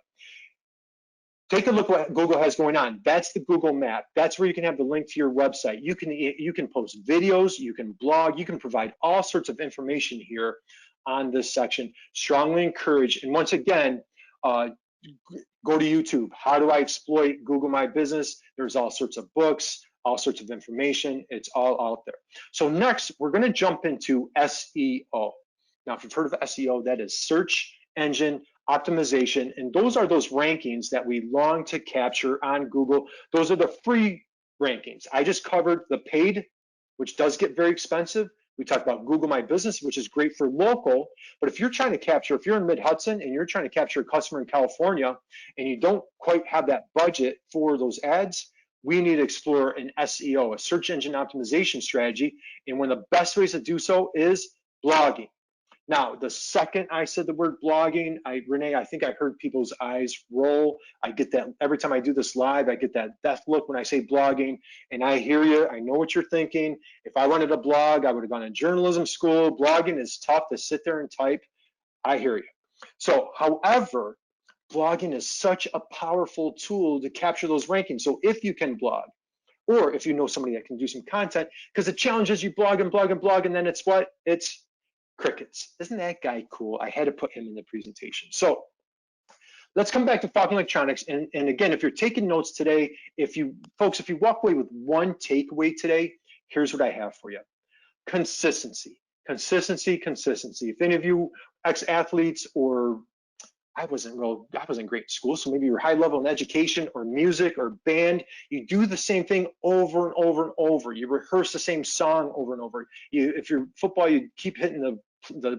Take a look what Google has going on. That's the Google map. That's where you can have the link to your website. You can post videos, you can blog, you can provide all sorts of information here on this section. Strongly encourage, and once again, go to YouTube. How do I exploit Google My Business? There's all sorts of books, all sorts of information. It's all out there. So next, we're going to jump into SEO. Now, if you've heard of SEO, that is search engine optimization, and those are those rankings that we long to capture on Google. Those are the free rankings. I just covered the paid, which does get very expensive. We talked about Google My Business, which is great for local, but if you're trying to capture, if you're in Mid-Hudson and you're trying to capture a customer in California and you don't quite have that budget for those ads, we need to explore an SEO, a search engine optimization strategy. And one of the best ways to do so is blogging. Now, the second I said the word blogging, Renee, I think I heard people's eyes roll. I get that every time I do this live, I get that death look when I say blogging, and I hear you. I know what you're thinking. If I wanted a blog, I would have gone to journalism school. Blogging is tough to sit there and type. I hear you. So, however, blogging is such a powerful tool to capture those rankings. So if you can blog, or if you know somebody that can do some content, because the challenge is you blog and blog and blog, and then it's what? It's crickets. Isn't that guy cool? I had to put him in the presentation. So let's come back to Falconer Electronics. And again, if you're taking notes today, if you walk away with one takeaway today, here's what I have for you. Consistency, consistency, consistency. If any of you ex-athletes, or I wasn't great in school, so maybe you're high level in education or music or band, you do the same thing over and over and over. You rehearse the same song over and over. If you're football, you keep hitting the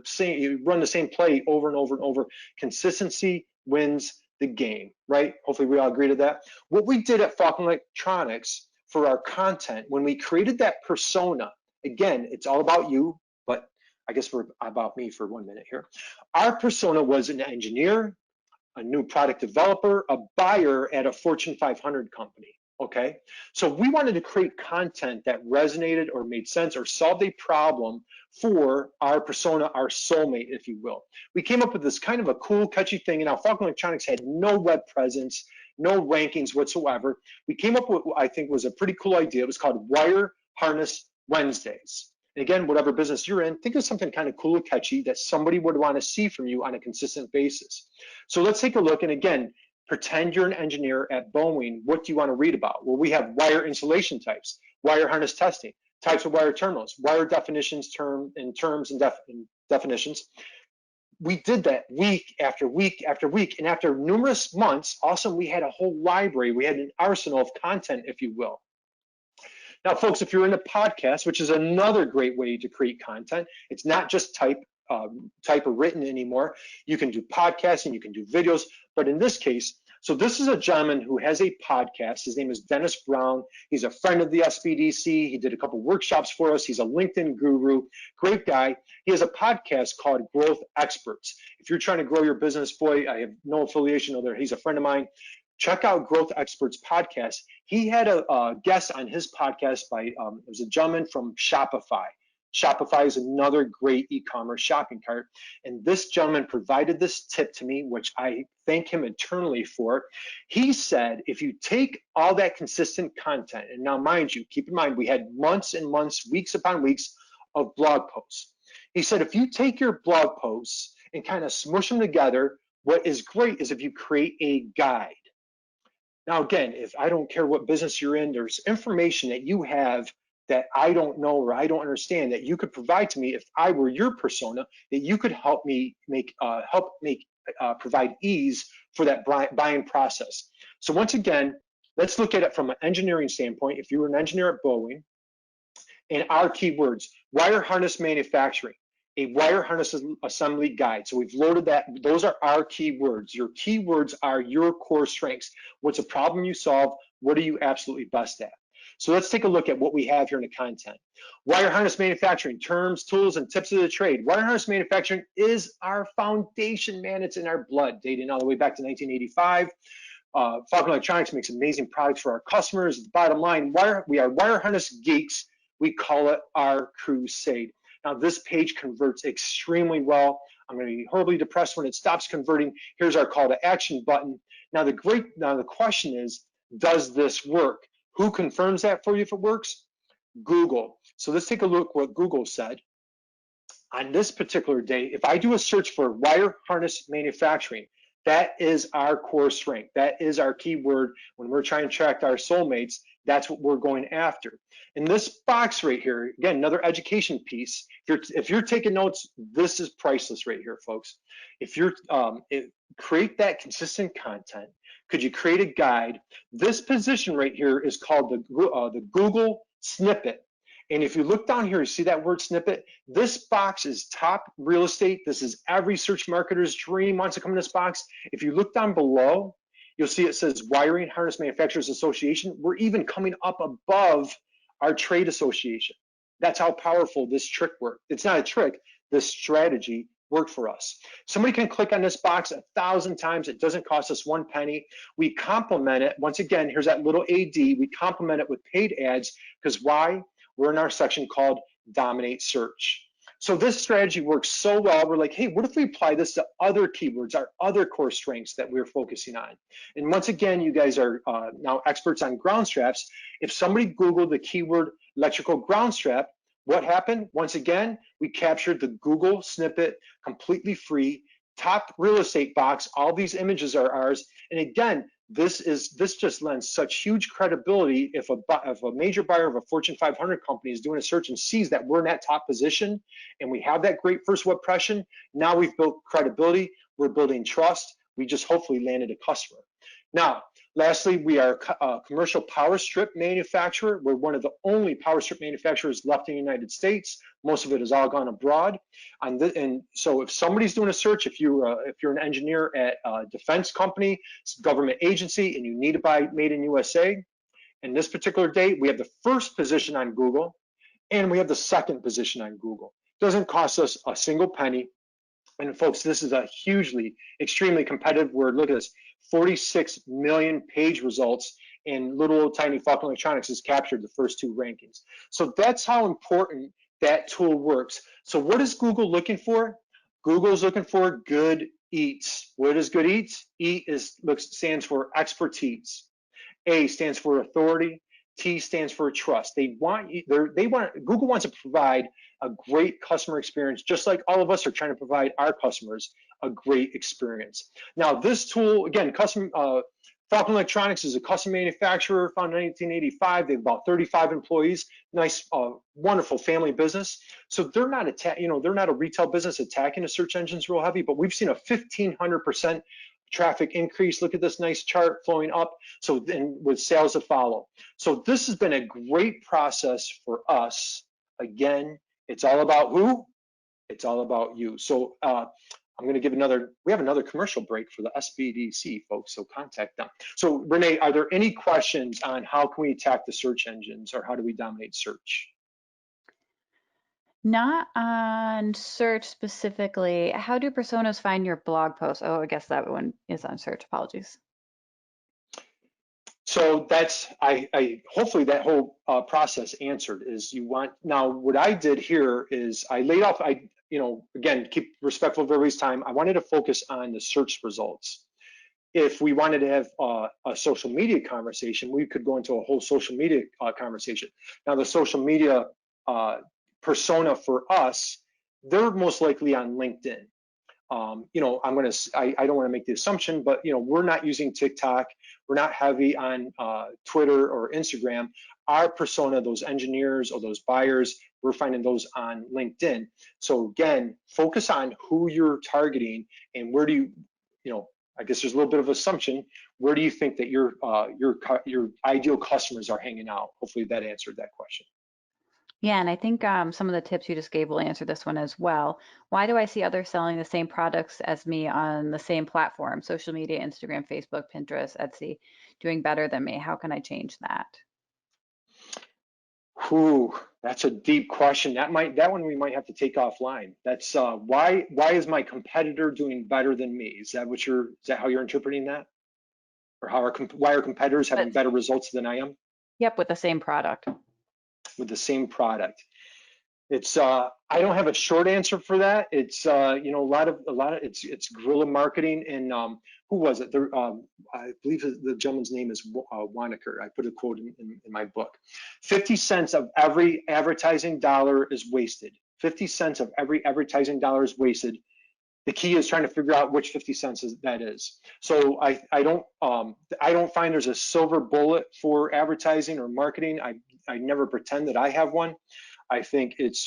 same, you run the same play over and over and over. Consistency wins the game, right? Hopefully we all agree to that. What we did at Falconer Electronics for our content, when we created that persona, again, it's all about you, but I guess we're about me for 1 minute here. Our persona was an engineer, a new product developer, a buyer at a Fortune 500 company, okay? So we wanted to create content that resonated or made sense or solved a problem for our persona, our soulmate, if you will. We came up with this kind of a cool, catchy thing, and now Falconer Electronics had no web presence, no rankings whatsoever. We came up with what I think was a pretty cool idea. It was called Wire Harness Wednesdays. And again, whatever business you're in, think of something kind of cool and catchy that somebody would want to see from you on a consistent basis. So let's take a look. And again, pretend you're an engineer at Boeing. What do you want to read about? Well, we have wire insulation types, wire harness testing, types of wire terminals, wire definitions, terms and definitions. We did that week after week after week. And after numerous months, awesome, we had a whole library. We had an arsenal of content, if you will. Now, folks, if you're in a podcast, which is another great way to create content, it's not just type or written anymore. You can do podcasting, you can do videos, but in this case, so this is a gentleman who has a podcast. His name is Dennis Brown. He's a friend of the SBDC. He did a couple workshops for us. He's a LinkedIn guru, great guy. He has a podcast called Growth Experts. If you're trying to grow your business, boy, I have no affiliation over there. He's a friend of mine. Check out Growth Experts podcast. He had a guest on his podcast by, it was a gentleman from Shopify. Shopify is another great e-commerce shopping cart. And this gentleman provided this tip to me, which I thank him eternally for. He said, if you take all that consistent content, and now mind you, keep in mind, we had months and months, weeks upon weeks of blog posts. He said, if you take your blog posts and kind of smush them together, what is great is if you create a guide. Now, again, if I don't care what business you're in, there's information that you have that I don't know or I don't understand that you could provide to me if I were your persona, that you could help me provide ease for that buying process. So once again, let's look at it from an engineering standpoint. If you were an engineer at Boeing, and our keywords, wire harness manufacturing, a wire harness assembly guide. So we've loaded that. Those are our keywords. Your keywords are your core strengths. What's a problem you solve? What are you absolutely best at? So let's take a look at what we have here in the content. Wire harness manufacturing, terms, tools, and tips of the trade. Wire harness manufacturing is our foundation, man. It's in our blood, dating all the way back to 1985. Falconer Electronics makes amazing products for our customers. The bottom line, we are wire harness geeks. We call it our crusade. Now, this page converts extremely well. I'm going to be horribly depressed when it stops converting. Here's our call to action button. Now the question is, does this work? Who confirms that for you if it works? Google. So let's take a look what Google said. On this particular day, if I do a search for wire harness manufacturing, that is our core strength. That is our keyword when we're trying to track our Soulmates. That's what we're going after. In this box right here, again, another education piece. If you're taking notes, this is priceless right here, folks. If you're create that consistent content, could you create a guide? This position right here is called the Google Snippet. And if you look down here, you see that word snippet? This box is top real estate. This is every search marketer's dream wants to come in this box. If you look down below, you'll see it says Wiring Harness Manufacturers Association. We're even coming up above our trade association. That's how powerful this trick worked. It's not a trick, this strategy worked for us. Somebody can click on this box 1,000 times. It doesn't cost us 1 penny. We complement it. Once again, here's that little AD. We complement it with paid ads because why? We're in our section called Dominate Search. So this strategy works so well. We're like, hey, what if we apply this to other keywords, our other core strengths that we're focusing on? And once again, you guys are now experts on ground straps. If somebody Googled the keyword electrical ground strap, what happened? Once again, we captured the Google snippet completely free, top real estate box. All these images are ours. And again, this just lends such huge credibility if a major buyer of a Fortune 500 company is doing a search and sees that we're in that top position and we have that great first Webpression. Now we've built credibility, we're building trust. We just hopefully landed a customer. Now, lastly, we are a commercial power strip manufacturer. We're one of the only power strip manufacturers left in the United States. Most of it has all gone abroad. And so if somebody's doing a search, if you're an engineer at a defense company, government agency, and you need to buy made in USA, in this particular day, we have the first position on Google, and we have the second position on Google. It doesn't cost us a single penny. And folks, this is a hugely, extremely competitive word. Look at this, 46 million page results, and little old tiny Falconer Electronics has captured the first 2 rankings. So that's how important that tool works. So what is Google looking for? Google's looking for good eats. What is good eats? E stands for expertise. A stands for authority. T stands for trust. Google wants to provide a great customer experience, just like all of us are trying to provide our customers a great experience. Now, this tool, again, Falconer Electronics is a custom manufacturer founded in 1985. They have about 35 employees. Nice, wonderful family business. So they're not they're not a retail business attacking the search engines real heavy, but we've seen a 1,500% traffic increase. Look at this nice chart flowing up. So then with sales to follow. So this has been a great process for us. Again, it's all about who? It's all about you. So I'm going to give we have another commercial break for the SBDC folks, so contact them. So Renee, are there any questions on how can we attack the search engines or how do we dominate search? Not on search specifically. How do personas find your blog posts? Oh, I guess that one is on search. Apologies. So that's, hopefully that whole process answered is you want, now what I did here is I laid off, again, keep respectful of everybody's time. I wanted to focus on the search results. If we wanted to have a social media conversation, we could go into a whole social media conversation. Now the social media persona for us, they're most likely on LinkedIn. I don't want to make the assumption, but we're not using TikTok. We're not heavy on Twitter or Instagram. Our persona, those engineers or those buyers, we're finding those on LinkedIn. So again, focus on who you're targeting and where do I guess there's a little bit of assumption. Where do you think that your ideal customers are hanging out? Hopefully that answered that question. Yeah, and I think some of the tips you just gave will answer this one as well. Why do I see others selling the same products as me on the same platform, social media, Instagram, Facebook, Pinterest, Etsy, doing better than me? How can I change that? Whew, that's a deep question. That one we might have to take offline. That's why is my competitor doing better than me? Is that how you're interpreting that? Or why are competitors having better results than I am? Yep, with the same product. With the same product. It's I don't have a short answer for that. It's a lot of it's guerrilla marketing, and who was it? I believe the gentleman's name is Wanneker. I put a quote in my book. 50 cents of every advertising dollar is wasted. 50 cents of every advertising dollar is wasted. The key is trying to figure out which 50 cents that is. So I don't find there's a silver bullet for advertising or marketing. I never pretend that I have one. I think it's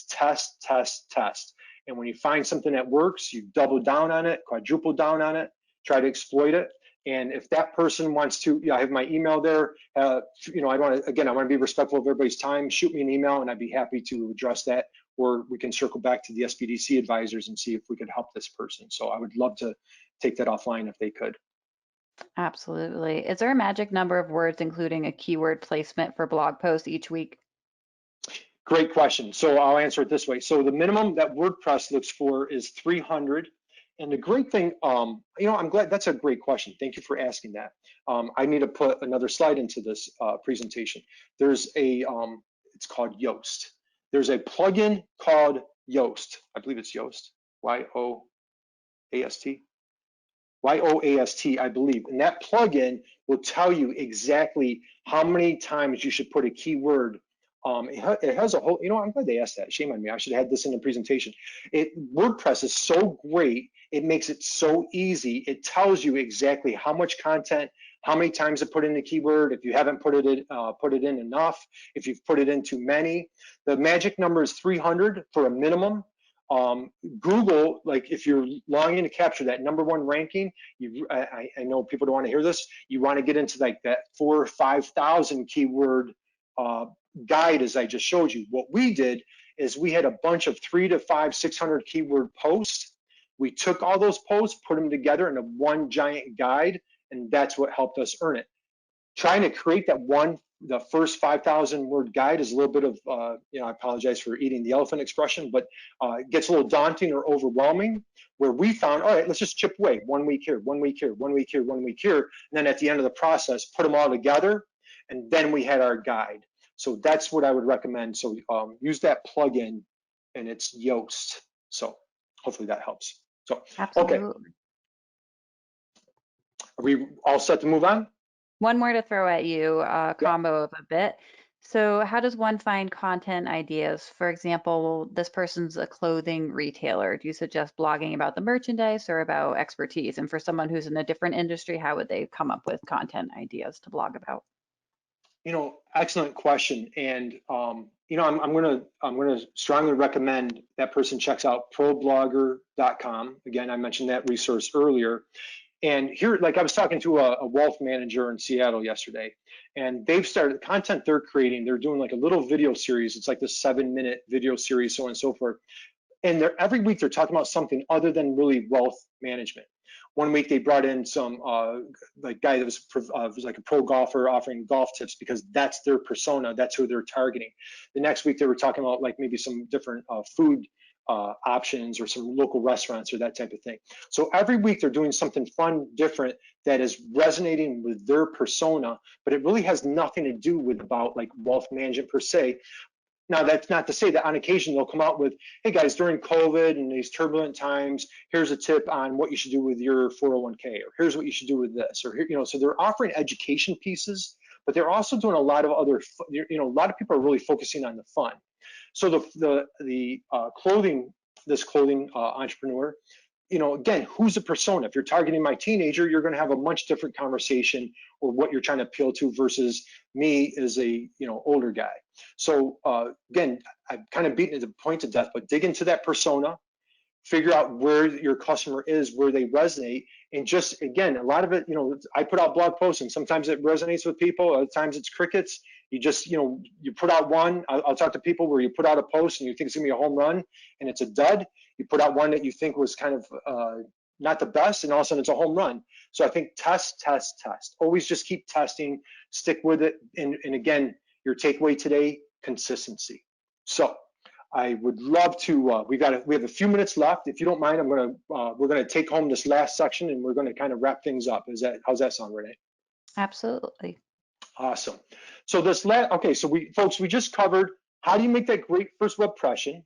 test, test, test. And when you find something that works, you double down on it, quadruple down on it, try to exploit it. And if that person wants to, I have my email there. I want to be respectful of everybody's time. Shoot me an email and I'd be happy to address that. Or we can circle back to the SBDC advisors and see if we could help this person. So I would love to take that offline if they could. Absolutely. Is there a magic number of words, including a keyword placement for blog posts each week? Great question. So I'll answer it this way. So the minimum that WordPress looks for is 300. And the great thing, I'm glad, that's a great question. Thank you for asking that. I need to put another slide into this presentation. There's it's called Yoast. There's a plugin called Yoast. I believe it's Yoast, Y-O-A-S-T. Y-O-A-S-T, I believe. And that plugin will tell you exactly how many times you should put a keyword. It has a whole, I'm glad they asked that. Shame on me. I should have had this in the presentation. WordPress is so great. It makes it so easy. It tells you exactly how much content, how many times to put in the keyword, if you haven't put it in enough, if you've put it in too many. The magic number is 300 for a minimum. Google, like if you're longing to capture that #1 ranking, I know people don't want to hear this, you want to get into like that 4,000 or 5,000 keyword guide as I just showed you. What we did is we had a bunch of 300 to 500, 600 keyword posts. We took all those posts, put them together in one giant guide, and that's what helped us earn it. Trying to create the first 5,000 word guide is a little bit of, I apologize for eating the elephant expression, but it gets a little daunting or overwhelming, where we found, all right, let's just chip away 1 week here, 1 week here, 1 week here, 1 week here. And then at the end of the process, put them all together, and then we had our guide. So that's what I would recommend. So use that plugin, and it's Yoast. So hopefully that helps. So, Absolutely. Okay. Are we all set to move on? One more to throw at you, a combo of a bit. So how does one find content ideas? For example, this person's a clothing retailer. Do you suggest blogging about the merchandise or about expertise? And for someone who's in a different industry, how would they come up with content ideas to blog about? Excellent question. And I'm gonna strongly recommend that person checks out problogger.com. Again, I mentioned that resource earlier. And here, like I was talking to a wealth manager in Seattle yesterday, and they've started the content they're creating. They're doing like a little video series. It's like the 7-minute video series, so on and so forth. And every week they're talking about something other than really wealth management. One week they brought in some guy that was like a pro golfer offering golf tips because that's their persona, that's who they're targeting. The next week they were talking about like maybe some different food options or some local restaurants or that type of thing. So every week they're doing something fun, different that is resonating with their persona, but it really has nothing to do with about like wealth management per se. Now, that's not to say that on occasion they'll come out with, hey guys, during COVID and these turbulent times, here's a tip on what you should do with your 401k, or here's what you should do with this, or here, so they're offering education pieces, but they're also doing a lot of other, a lot of people are really focusing on the fun. So the clothing entrepreneur, again, who's the persona? If you're targeting my teenager, you're going to have a much different conversation or what you're trying to appeal to versus me as a older guy. So again, I've kind of beaten the point to death, but dig into that persona, figure out where your customer is, where they resonate, and just again, a lot of it, I put out blog posts and sometimes it resonates with people, other times it's crickets. You just, you put out one. I'll talk to people where you put out a post and you think it's gonna be a home run and it's a dud. You put out one that you think was kind of not the best, and all of a sudden it's a home run. So I think test. Always just keep testing, stick with it. And again, your takeaway today, consistency. So I would love to, we have a few minutes left. If you don't mind, we're gonna take home this last section and we're gonna kind of wrap things up. How's that sound, Renee? Absolutely. Awesome. So we just covered how do you make that great first Webpression.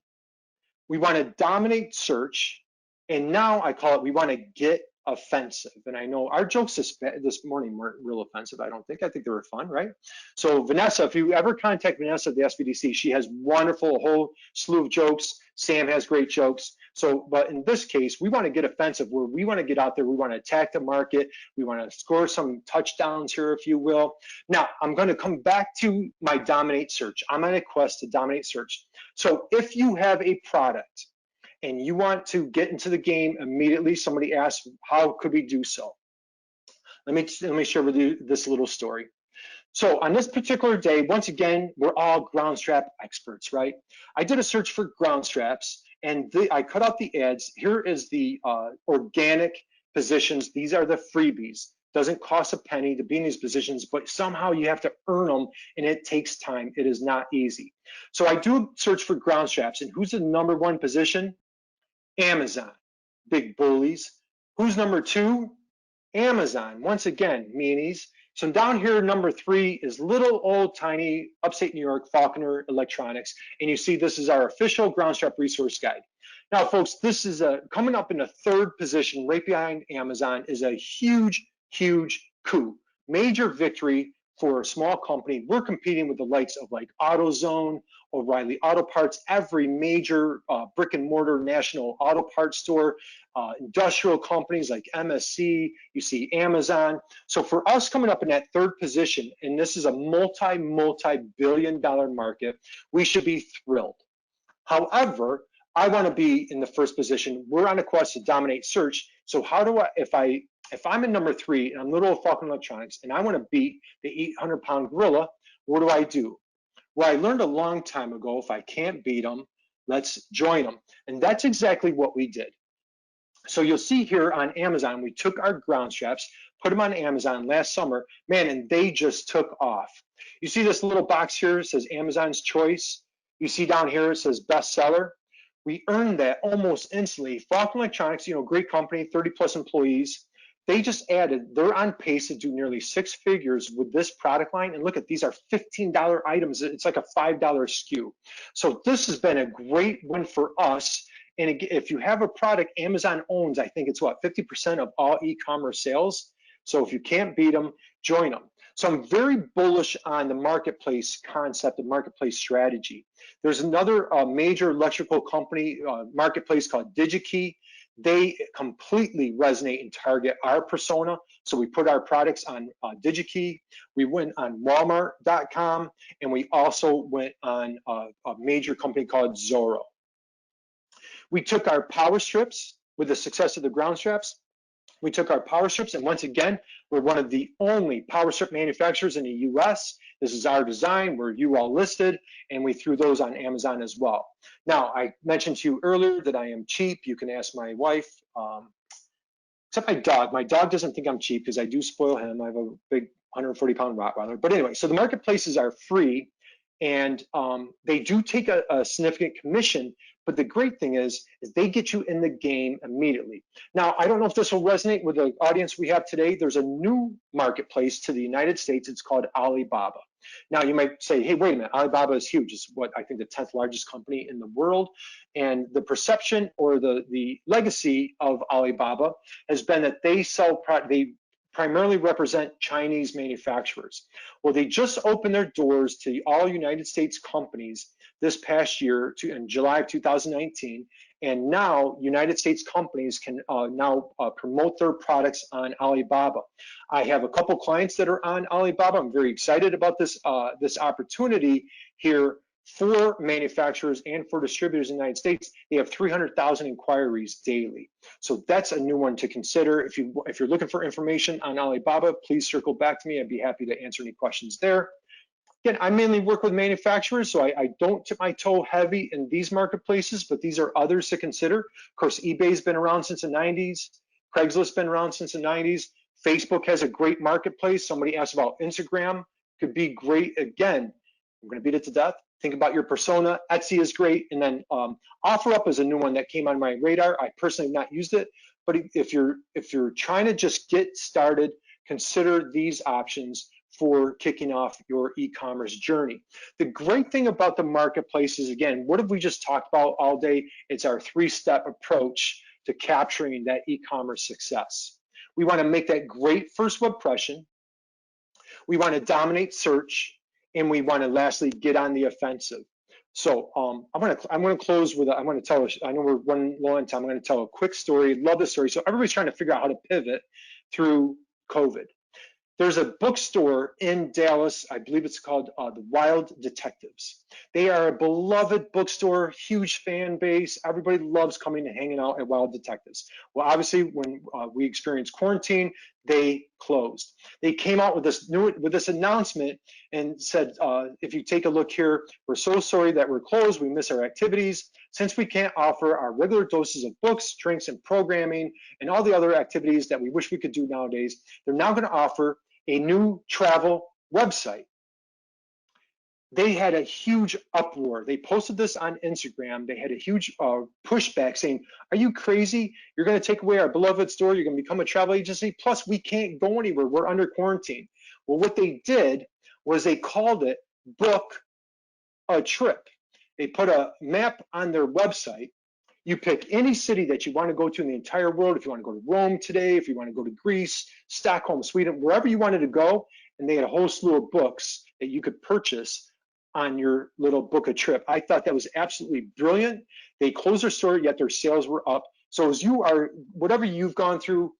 We want to dominate search, and now I call it we want to get offensive. And I know our jokes this morning weren't real offensive, I don't think. I think they were fun, right? So Vanessa, if you ever contact Vanessa at the SBDC, she has wonderful, a whole slew of jokes. Sam has great jokes. So, but in this case, we want to get offensive, where we want to get out there, we want to attack the market, we want to score some touchdowns here, if you will. Now, I'm going to come back to my dominate search. I'm on a quest to dominate search. So if you have a product and you want to get into the game immediately, somebody asks, how could we do so? Let me share with you this little story. So on this particular day, once again, we're all ground strap experts, right? I did a search for ground straps, and I cut out the ads. Here is the organic positions. These are the freebies. Doesn't cost a penny to be in these positions, but somehow you have to earn them, and it takes time. It is not easy. So I do a search for ground straps, and who's the #1 position? Amazon, big bullies. Who's #2? Amazon, once again, meanies. So down here, #3 is little old tiny upstate New York, Falconer Electronics. And you see this is our official ground strap resource guide. Now, folks, this is coming up in a 3rd position right behind Amazon is a huge, huge coup. Major victory for a small company. We're competing with the likes of like AutoZone, O'Reilly Auto Parts, every major brick and mortar national auto parts store, industrial companies like MSC, you see Amazon. So for us coming up in that 3rd position, and this is a multi-billion-dollar market, we should be thrilled. However, I want to be in the 1st position. We're on a quest to dominate search. So how do if I'm in #3 and I'm little Falconer Electronics and I want to beat the 800-pound gorilla, what do? Well, I learned a long time ago, if I can't beat them, let's join them. And that's exactly what we did. So you'll see here on Amazon, we took our ground straps, put them on Amazon last summer, man, and they just took off. You see this little box here, it says Amazon's Choice. You see down here, it says bestseller. We earned that almost instantly. Falconer Electronics, great company, 30+ employees. They just added, they're on pace to do nearly 6 figures with this product line. And look at, these are $15 items. It's like a $5 SKU. So this has been a great win for us. And if you have a product, Amazon owns, I think it's what, 50% of all e-commerce sales. So if you can't beat them, join them. So I'm very bullish on the marketplace concept, the marketplace strategy. There's another major electrical company marketplace called DigiKey. They completely resonate and target our persona. So we put our products on DigiKey. We went on Walmart.com, and we also went on a major company called ZORO. We took our power strips with the success of the ground straps. We took our power strips, and once again, we're one of the only power strip manufacturers in the US. This is our design, we're UL listed, and we threw those on Amazon as well. Now, I mentioned to you earlier that I am cheap. You can ask my wife, except my dog. My dog doesn't think I'm cheap because I do spoil him. I have a big 140-pound Rottweiler. But anyway, so the marketplaces are free, and they do take a significant commission. But the great thing is they get you in the game immediately. Now, I don't know if this will resonate with the audience we have today. There's a new marketplace to the United States. It's called Alibaba. Now, you might say, hey, wait a minute, Alibaba is huge. It's what I think the 10th largest company in the world. And the perception or the legacy of Alibaba has been that they primarily represent Chinese manufacturers. Well, they just opened their doors to all United States companies this past year in July of 2019, and now United States companies can now promote their products on Alibaba. I have a couple clients that are on Alibaba. I'm very excited about this opportunity here for manufacturers and for distributors in the United States. They have 300,000 inquiries daily. So that's a new one to consider. If you're looking for information on Alibaba, please circle back to me. I'd be happy to answer any questions there. Again, I mainly work with manufacturers, so I don't tip my toe heavy in these marketplaces, but these are others to consider. Of course, eBay's been around since the 90s. Craigslist's been around since the 90s. Facebook has a great marketplace. Somebody asked about Instagram. Could be great. Again, I'm going to beat it to death. Think about your persona. Etsy is great. And then OfferUp is a new one that came on my radar. I personally have not used it, but if you're trying to just get started, consider these options for kicking off your e-commerce journey. The great thing about the marketplace is, again, what have we just talked about all day? It's our 3-step approach to capturing that e-commerce success. We want to make that great first Webpression. We want to dominate search, and we want to lastly get on the offensive. So I'm going to close with, I know we're running low on time. I'm going to tell a quick story. Love this story. So everybody's trying to figure out how to pivot through COVID. There's a bookstore in Dallas, I believe it's called the Wild Detectives. They are a beloved bookstore, huge fan base. Everybody loves coming and hanging out at Wild Detectives. Well, obviously, when we experienced quarantine, they closed. They came out with this announcement and said, if you take a look here, we're so sorry that we're closed. We miss our activities. Since we can't offer our regular doses of books, drinks, and programming, and all the other activities that we wish we could do nowadays, they're now going to offer a new travel website. They had a huge uproar. They posted this on Instagram. They had a huge pushback saying, are you crazy? You're going to take away our beloved store. You're going to become a travel agency. Plus, we can't go anywhere. We're under quarantine. Well, what they did was they called it Book a Trip. They put a map on their website. You pick any city that you want to go to in the entire world. If you want to go to Rome today, if you want to go to Greece, Stockholm, Sweden, wherever you wanted to go, and they had a whole slew of books that you could purchase on your little Book a Trip. I thought that was absolutely brilliant. They closed their store, yet their sales were up. So as you are, whatever you've gone through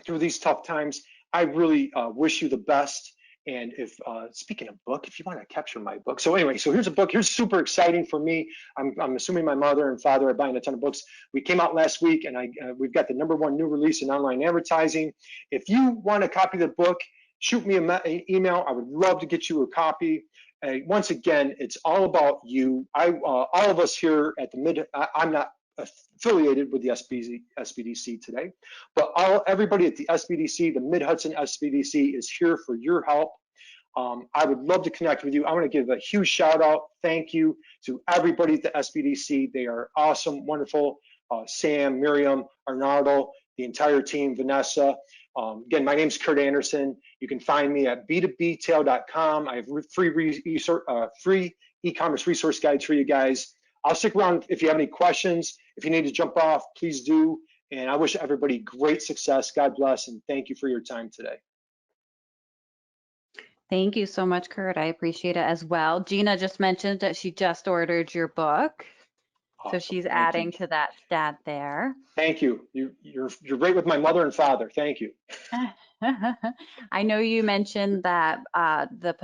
these tough times, I really wish you the best. And if, speaking of book, if you want to capture my book. So anyway, so here's a book. Here's super exciting for me. I'm assuming my mother and father are buying a ton of books. We came out last week, and we've got the #1 new release in online advertising. If you want to copy the book, shoot me an email. I would love to get you a copy. Once again, it's all about you. All of us here at the I'm not affiliated with the SBDC today, but everybody at the SBDC, the Mid-Hudson SBDC, is here for your help. I would love to connect with you. I want to give a huge shout out, thank you to everybody at the SBDC. They are awesome, wonderful. Sam, Miriam, Arnaldo, the entire team, Vanessa. Again, my name's Curt Anderson. You can find me at b2btail.com. I have free e-commerce resource guides for you guys. I'll stick around if you have any questions. If you need to jump off, please do. And I wish everybody great success. God bless, and thank you for your time today. Thank you so much, Curt. I appreciate it as well. Gina just mentioned that she just ordered your book. Awesome. So she's adding to that stat there. Thank you. You're right with my mother and father. Thank you. I know you mentioned that the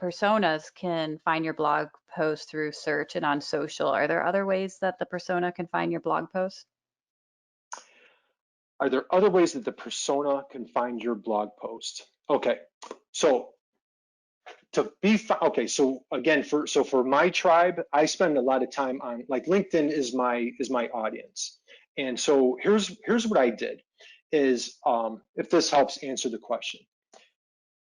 personas can find your blog post through search and on social. Are there other ways that the persona can find your blog post? Are there other ways that the persona can find your blog post? Okay, so so again, for my tribe, I spend a lot of time on, like, LinkedIn is my audience. And so here's what I did is, if this helps answer the question.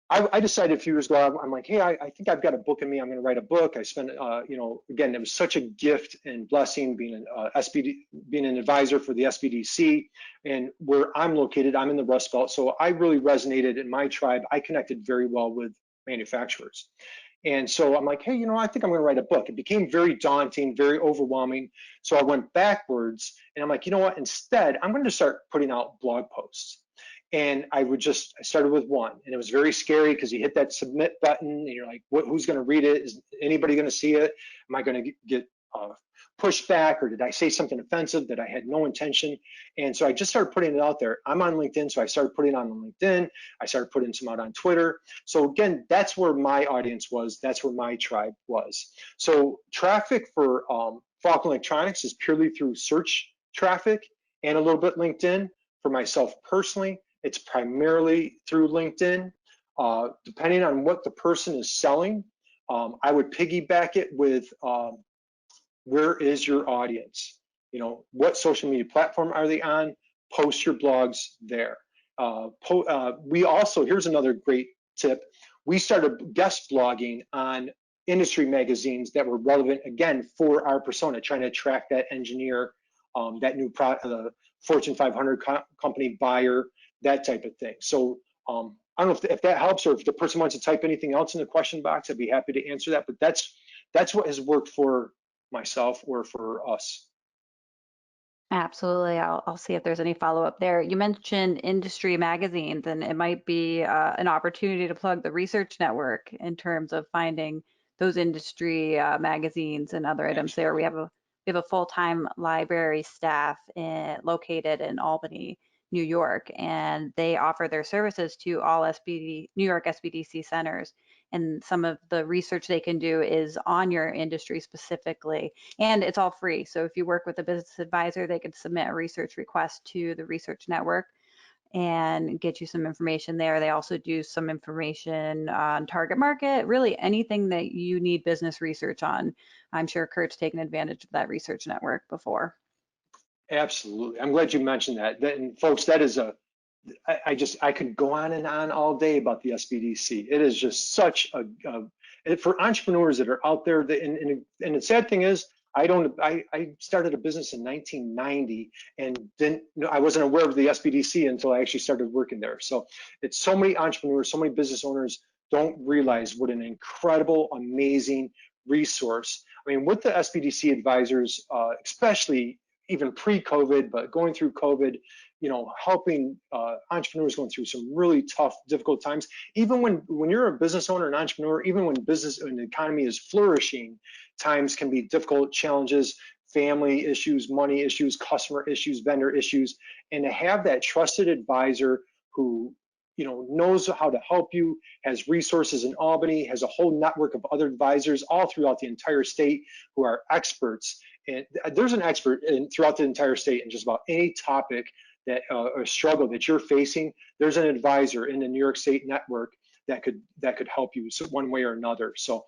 I decided a few years ago, I'm like, hey, I think I've got a book in me. I'm going to write a book. I spent, again, it was such a gift and blessing being an advisor for the SBDC, and where I'm located, I'm in the Rust Belt. So I really resonated in my tribe. I connected very well with manufacturers. And so I'm like, hey, I think I'm going to write a book. It became very daunting, very overwhelming. So I went backwards, and I'm like, you know what? Instead, I'm going to start putting out blog posts. And I started with one, and it was very scary because you hit that submit button and you're like, who's going to read it? Is anybody going to see it? Am I going to get pushback, or did I say something offensive that I had no intention? And so I just started putting it out there. I'm on LinkedIn, so I started putting it on LinkedIn. I started putting some out on Twitter. So again, that's where my audience was. That's where my tribe was. So traffic for Falconer Electronics is purely through search traffic and a little bit LinkedIn. For myself personally, it's primarily through LinkedIn. Depending on what the person is selling, I would piggyback it with where is your audience? What social media platform are they on? Post your blogs there. We also, here's another great tip. We started guest blogging on industry magazines that were relevant, again, for our persona, trying to attract that engineer, that new Fortune 500 company buyer, that type of thing. So I don't know if that helps, or if the person wants to type anything else in the question box, I'd be happy to answer that. But that's what has worked for myself or for us. Absolutely. I'll see if there's any follow-up there. You mentioned industry magazines, and it might be an opportunity to plug the research network in terms of finding those industry magazines and other items there. We have a full-time library staff located in Albany, New York, and they offer their services to all New York SBDC centers. And some of the research they can do is on your industry specifically, and it's all free. So if you work with a business advisor, they could submit a research request to the research network and get you some information there. They also do some information on target market, really anything that you need business research on. I'm sure Kurt's taken advantage of that research network before. Absolutely. I'm glad you mentioned that. And folks, that is I could go on and on all day about the SBDC. It is just such for entrepreneurs that are out there. And the sad thing is, I started a business in 1990 and I wasn't aware of the SBDC until I actually started working there. So it's so many entrepreneurs, so many business owners don't realize what an incredible, amazing resource. I mean, with the SBDC advisors, especially even pre-COVID, but going through COVID, helping entrepreneurs going through some really tough, difficult times. Even when you're a business owner, an entrepreneur, even when the economy is flourishing, times can be difficult, challenges, family issues, money issues, customer issues, vendor issues, and to have that trusted advisor who knows how to help you, has resources in Albany, has a whole network of other advisors all throughout the entire state who are experts. And there's an expert throughout the entire state in just about any topic that or struggle that you're facing. There's an advisor in the New York State network that could help you one way or another. So,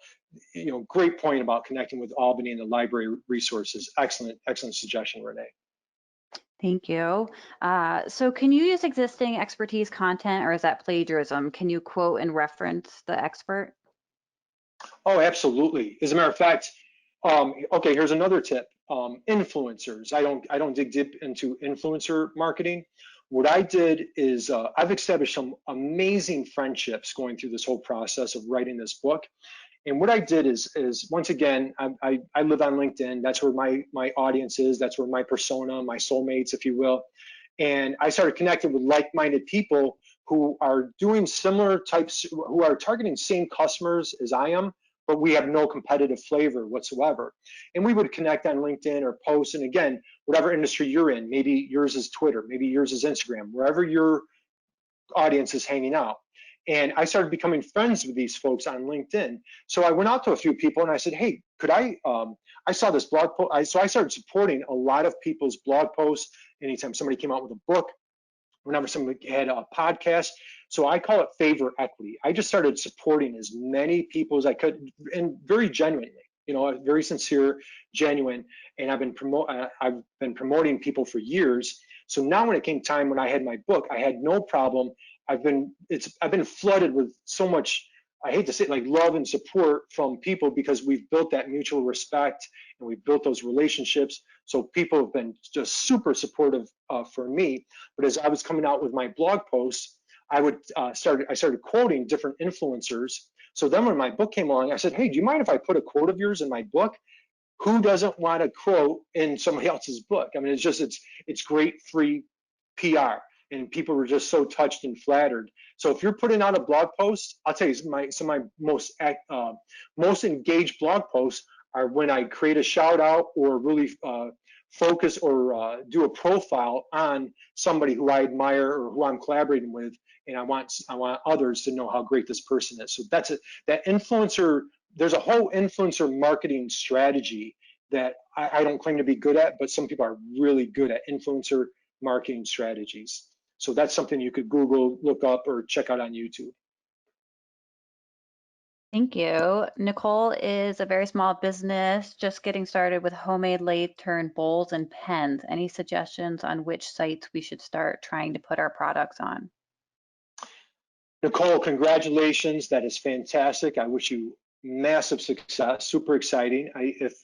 great point about connecting with Albany and the library resources. Excellent suggestion, Renee. Thank you. So can you use existing expertise content, or is that plagiarism? Can you quote and reference the expert? Oh, absolutely. As a matter of fact, okay, here's another tip. Influencers. I don't dig deep into influencer marketing. What I did is I've established some amazing friendships going through this whole process of writing this book. And what I did is once again, I live on LinkedIn. That's where my audience is. That's where my persona, my soulmates, if you will. And I started connecting with like-minded people who are doing similar types, who are targeting same customers as I am, but we have no competitive flavor whatsoever. And we would connect on LinkedIn or post. And again, whatever industry you're in, maybe yours is Twitter, maybe yours is Instagram, wherever your audience is hanging out. And I started becoming friends with these folks on LinkedIn. So I went out to a few people and I said, hey, could I saw this blog post. So I started supporting a lot of people's blog posts. Anytime somebody came out with a book, whenever somebody had a podcast. So I call it favor equity. I just started supporting as many people as I could, and very genuinely, very sincere, genuine. And I've been promoting people for years. So now when it came time when I had my book, I had no problem. I've been flooded with so much, I hate to say it, like love and support from people, because we've built that mutual respect and we've built those relationships. So people have been just super supportive for me. But as I was coming out with my blog posts, I started quoting different influencers. So then when my book came along, I said, hey, do you mind if I put a quote of yours in my book? Who doesn't want a quote in somebody else's book? I mean, it's great free PR, and people were just so touched and flattered. So if you're putting out a blog post, I'll tell you, some of my most engaged blog posts are when I create a shout out or really focus or do a profile on somebody who I admire or who I'm collaborating with, and I want others to know how great this person is. So that's it. That influencer. There's a whole influencer marketing strategy that I don't claim to be good at, but some people are really good at influencer marketing strategies. So that's something you could Google, look up, or check out on YouTube. Thank you. Nicole is a very small business, just getting started with homemade lathe turn bowls and pens. Any suggestions on which sites we should start trying to put our products on? Nicole, congratulations. That is fantastic. I wish you massive success. Super exciting.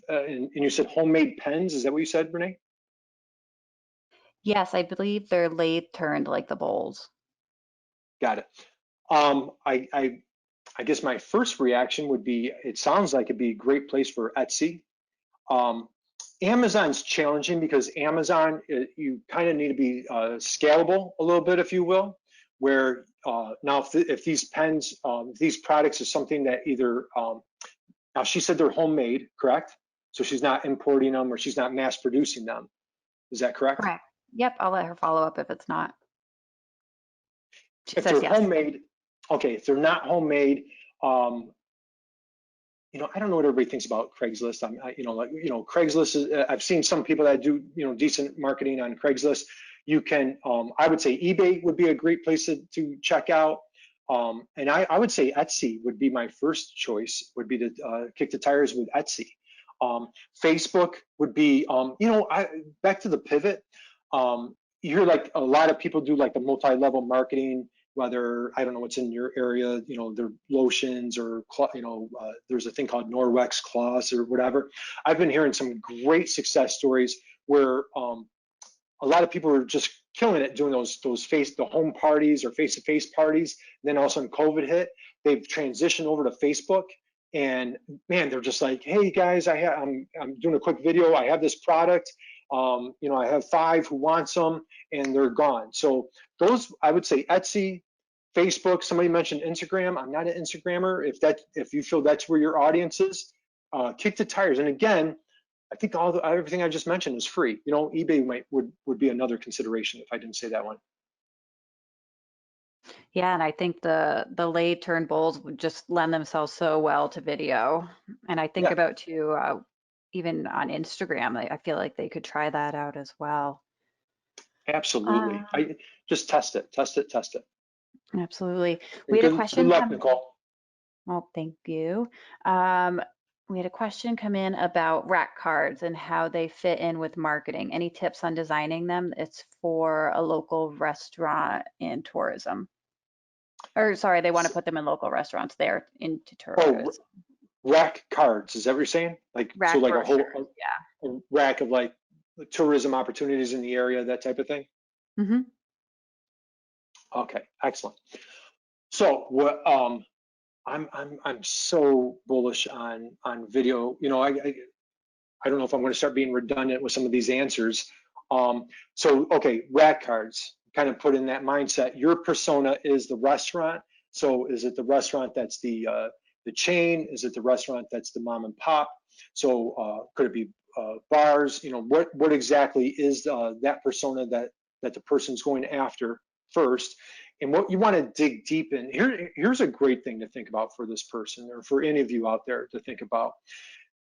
And you said homemade pens. Is that what you said, Renee? Yes, I believe they're lathe turned like the bowls. Got it. I guess my first reaction would be, it sounds like it'd be a great place for Etsy. Amazon's challenging because Amazon, you kind of need to be scalable a little bit, if you will, where now if these pens, these products is something that either, now she said they're homemade, correct? So she's not importing them or she's not mass producing them. Is that correct? Correct. Yep, I'll let her follow up if it's not. She If says they're yes. homemade, okay, if they're not homemade, you know, I don't know what everybody thinks about Craigslist. Craigslist is, I've seen some people that do, decent marketing on Craigslist. You can, I would say eBay would be a great place to check out. And I would say Etsy would be my first choice, would be to kick the tires with Etsy. Facebook would be, back to the pivot. You hear like a lot of people do like the multi-level marketing, whether, I don't know what's in your area, they're lotions or, there's a thing called Norwex cloths or whatever. I've been hearing some great success stories where a lot of people are just killing it doing the home parties or face-to-face parties. And then all of a sudden COVID hit, they've transitioned over to Facebook. And man, they're just like, hey guys, I'm doing a quick video. I have this product. I have 5 who wants them, and they're gone. So those, I would say Etsy, Facebook. Somebody mentioned Instagram. I'm not an Instagrammer. If you feel that's where your audience is, kick the tires. And again, I think everything I just mentioned is free. eBay would be another consideration if I didn't say that one. Yeah, and I think the late turn bowls would just lend themselves so well to video. And I think about too, even on Instagram, I feel like they could try that out as well. Absolutely. I just test it. Absolutely. We had a question. Good luck, Nicole. Well, thank you. We had a question come in about rack cards and how they fit in with marketing. Any tips on designing them? It's for a local restaurant and tourism. Or sorry, they want to put them in local restaurants there into tourism. Rack cards, is that what you're saying? Like, rack so like brochures, a rack of like tourism opportunities in the area, that type of thing? Mm-hmm. Okay, excellent. So what I'm so bullish on video. I don't know if I'm going to start being redundant with some of these answers. Okay, rack cards, kind of put in that mindset. Your persona is the restaurant. So is it the restaurant that's the chain? Is it the restaurant that's the mom and pop? So could it be bars? What exactly is that persona that the person's going after first? And what you want to dig deep in, here's a great thing to think about for this person, or for any of you out there to think about.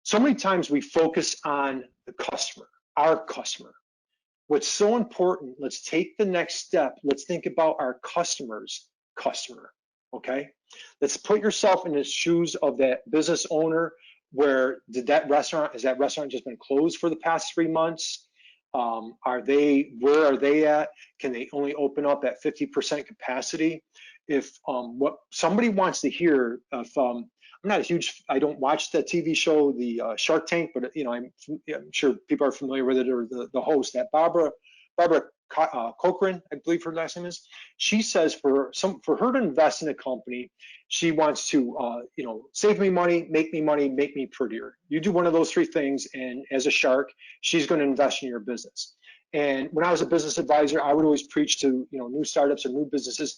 So many times we focus on the customer, our customer. What's so important, let's take the next step. Let's think about our customer's customer, okay? Let's put yourself in the shoes of that business owner. Has that restaurant just been closed for the past 3 months? Where are they at? Can they only open up at 50% capacity? If what somebody wants to hear, I don't watch the TV show, the Shark Tank, but I'm sure people are familiar with it, or the host, that Barbara Cochran, I believe her last name is. She says for her to invest in a company, she wants to save me money, make me prettier. You do one of those 3 things, and as a shark, she's going to invest in your business. And when I was a business advisor, I would always preach to new startups or new businesses.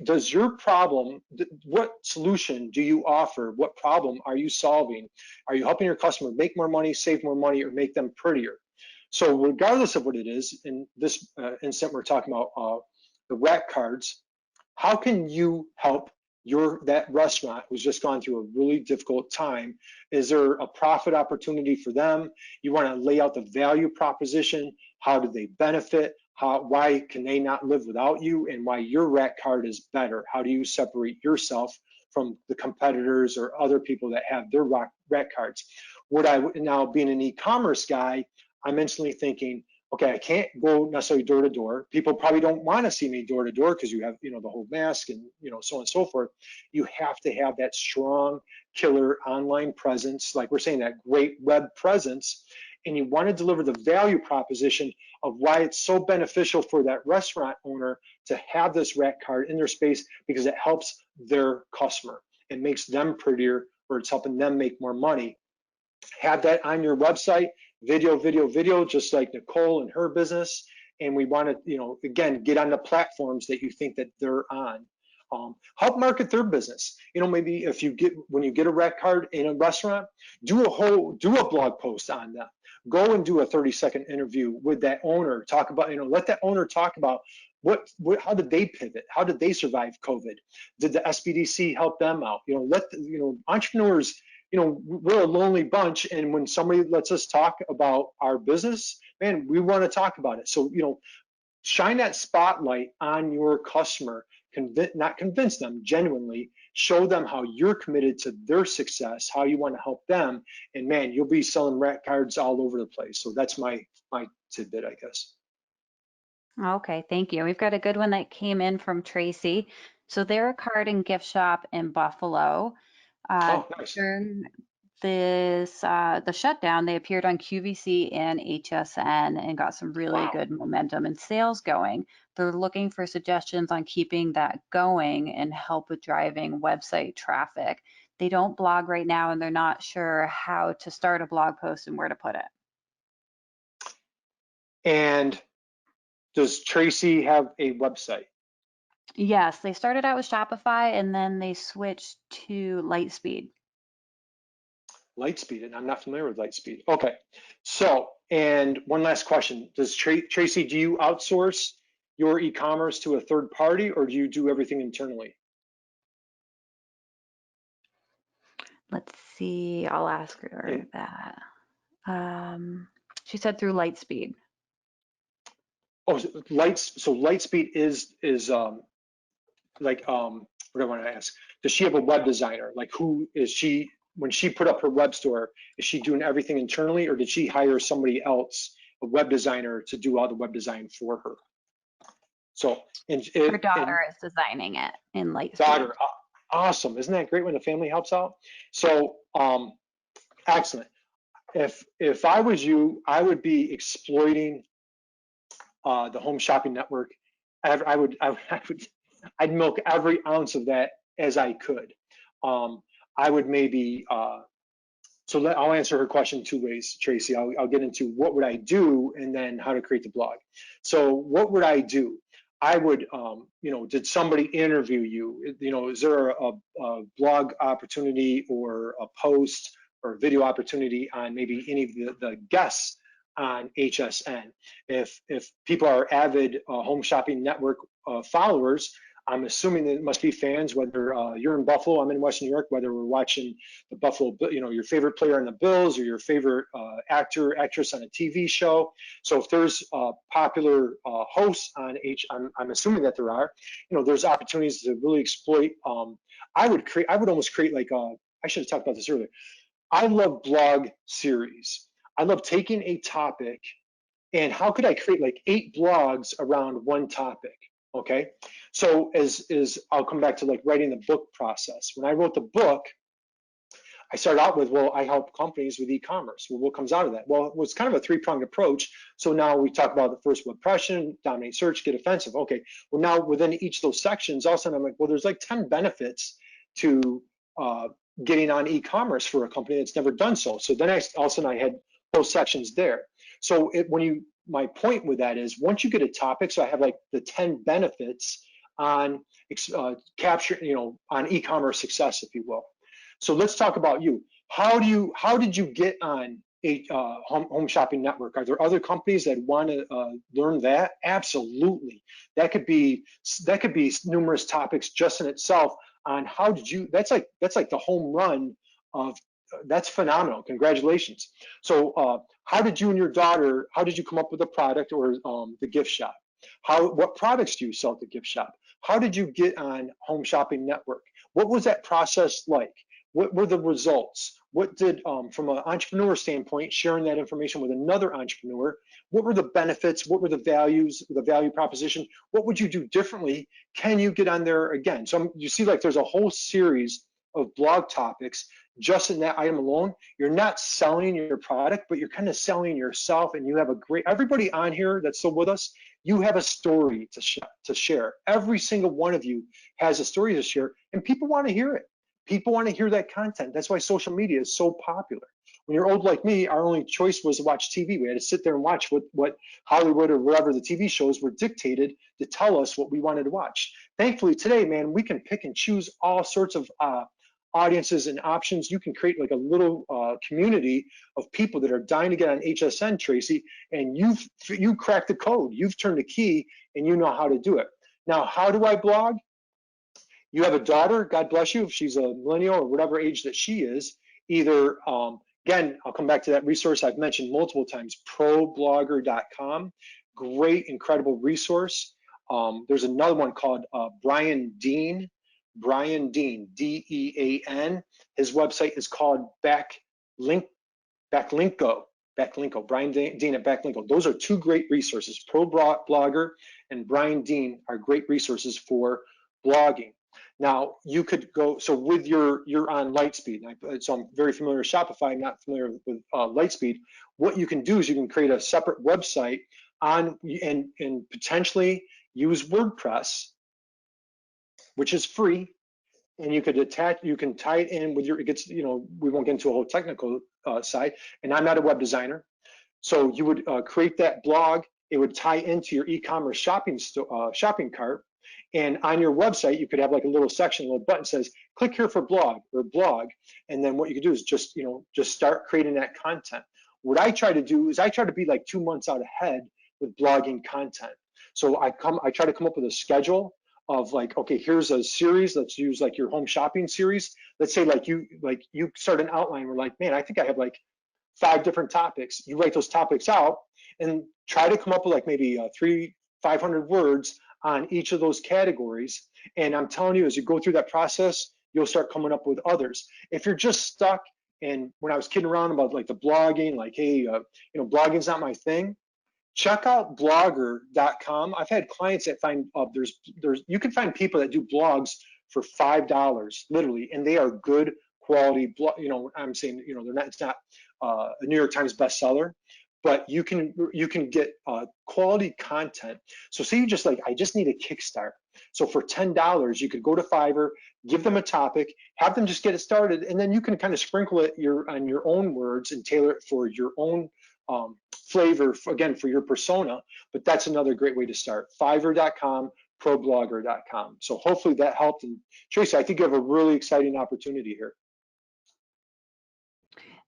Does your problem, what solution do you offer? What problem are you solving? Are you helping your customer make more money, save more money, or make them prettier? So regardless of what it is, in this instant, we're talking about the rack cards. How can you help that restaurant who's just gone through a really difficult time? Is there a profit opportunity for them? You want to lay out the value proposition. How do they benefit? Why can they not live without you, and why your rack card is better? How do you separate yourself from the competitors or other people that have their rack cards? Now, being an e-commerce guy, I'm instantly thinking, okay, I can't go necessarily door to door. People probably don't want to see me door to door because you have, the whole mask and, so on and so forth. You have to have that strong, killer online presence, like we're saying, that great web presence. And you want to deliver the value proposition of why it's so beneficial for that restaurant owner to have this rack card in their space, because it helps their customer. It makes them prettier, or it's helping them make more money. Have that on your website. video, just like Nicole and her business. And we want to, again, get on the platforms that you think that they're on. Help market their business. Maybe if when you get a rec card in a restaurant, do a blog post on them. Go and do a 30-second interview with that owner. Talk about, let that owner talk about how did they pivot? How did they survive COVID? Did the SBDC help them out? Entrepreneurs, we're a lonely bunch, and when somebody lets us talk about our business, man, we want to talk about it. So, shine that spotlight on your customer. Not convince them, genuinely show them how you're committed to their success, how you want to help them, and man, you'll be selling rat cards all over the place. So that's my tidbit, I guess. Okay, thank you. We've got a good one that came in from Tracy. So they're a card and gift shop in Buffalo. Oh, nice. During the shutdown, they appeared on QVC and HSN and got some really good momentum and sales going. They're looking for suggestions on keeping that going and help with driving website traffic. They don't blog right now, and they're not sure how to start a blog post and where to put it. And does Tracy have a website? Yes, they started out with Shopify and then they switched to Lightspeed. Lightspeed, and I'm not familiar with Lightspeed. Okay, so, and one last question. Does Tracy, do you outsource your e-commerce to a third party, or do you do everything internally? Let's see, I'll ask her that. She said through Lightspeed. Oh, so Lightspeed is like, what do I want to ask? Does she have a web designer? Like, who is she? When she put up her web store, is she doing everything internally, or did she hire somebody else, a web designer, to do all the web design for her? So, her daughter is designing it in Lightspeed. Daughter, awesome! Isn't that great when the family helps out? So, excellent. If I was you, I would be exploiting the home shopping network. I'd milk every ounce of that as I could. I would maybe, I'll answer her question two ways, Tracy. I'll get into what would I do and then how to create the blog. So what would I do? I would, did somebody interview you? Is there a blog opportunity or a post or a video opportunity on maybe any of the guests on HSN? If people are avid home shopping network followers, I'm assuming that it must be fans, whether you're in Buffalo, I'm in West New York, whether we're watching the Buffalo, your favorite player on the Bills or your favorite actor, actress on a TV show. So if there's popular hosts on I'm assuming that there are, there's opportunities to really exploit. I would almost create like, I should have talked about this earlier. I love blog series. I love taking a topic and how could I create like 8 blogs around one topic? Okay, so I'll come back to like writing the book process. When I wrote the book, I started out with, well, I help companies with e-commerce. Well, what comes out of that? Well, it was kind of a 3-pronged approach. So now we talk about the first Webpression, dominate search, get offensive. Okay, well now within each of those sections, all of a sudden I'm like, well, there's like 10 benefits to getting on e-commerce for a company that's never done so. So then all of a sudden I had both sections there. So my point with that is once you get a topic, so I have like the 10 benefits on capture, on e-commerce success, if you will. So let's talk about you. How did you get on a home shopping network? Are there other companies that want to learn that? Absolutely. That could be numerous topics just in itself on how did you. That's like the home run of. That's phenomenal. Congratulations. So how did you and your daughter, how did you come up with a product or the gift shop? What products do you sell at the gift shop? How did you get on Home Shopping Network? What was that process like? What were the results? What did, from an entrepreneur standpoint, sharing that information with another entrepreneur, what were the benefits? What were the values, the value proposition? What would you do differently? Can you get on there again? So you see like there's a whole series of blog topics just in that item alone. You're not selling your product, but you're kind of selling yourself, and you have everybody on here that's still with us, you have a story to share. Every single one of you has a story to share, and people want to hear it. People want to hear that content. That's why social media is so popular. When you're old like me, our only choice was to watch TV. We had to sit there and watch what Hollywood or whatever the TV shows were dictated to tell us what we wanted to watch. Thankfully today, man, we can pick and choose all sorts of audiences and options. You can create like a little community of people that are dying to get on HSN, Tracy, and you cracked the code. You've turned the key and you know how to do it. Now, how do I blog? You have a daughter, God bless you, if she's a millennial or whatever age that she is, either, again, I'll come back to that resource I've mentioned multiple times, problogger.com, great, incredible resource. There's another one called Brian Dean, D-E-A-N. His website is called Backlinko, Brian Dean at Backlinko. Those are two great resources. ProBlogger and Brian Dean are great resources for blogging. Now you could go, so with you're on Lightspeed, so I'm very familiar with Shopify, not familiar with Lightspeed. What you can do is you can create a separate website on and potentially use WordPress, which is free, and you could attach, you can tie it in with your, it gets, we won't get into a whole technical side, and I'm not a web designer. So you would create that blog, it would tie into your e-commerce shopping cart, and on your website, you could have like a little section, a little button says, click here for blog or blog. And then what you could do is just start creating that content. What I try to do is I try to be like 2 months out ahead with blogging content. So I try to come up with a schedule of like, okay, here's a series. Let's use like your home shopping series. Let's say like you start an outline. We're like, man, I think I have like 5 different topics. You write those topics out and try to come up with like maybe 500 words on each of those categories. And I'm telling you, as you go through that process, you'll start coming up with others. If you're just stuck, and when I was kidding around about like the blogging, like, hey, blogging's not my thing, check out blogger.com. I've had clients that find you can find people that do blogs for $5 literally, and they are good quality I'm saying, they're not, it's not a New York Times bestseller, but you can get quality content. So say you just like, I just need a kickstart. So for $10, you could go to Fiverr, give them a topic, have them just get it started, and then you can kind of sprinkle it on your own words and tailor it for your own flavor, again, for your persona. But that's another great way to start. Fiverr.com, problogger.com. So hopefully that helped. And Tracy, I think you have a really exciting opportunity here.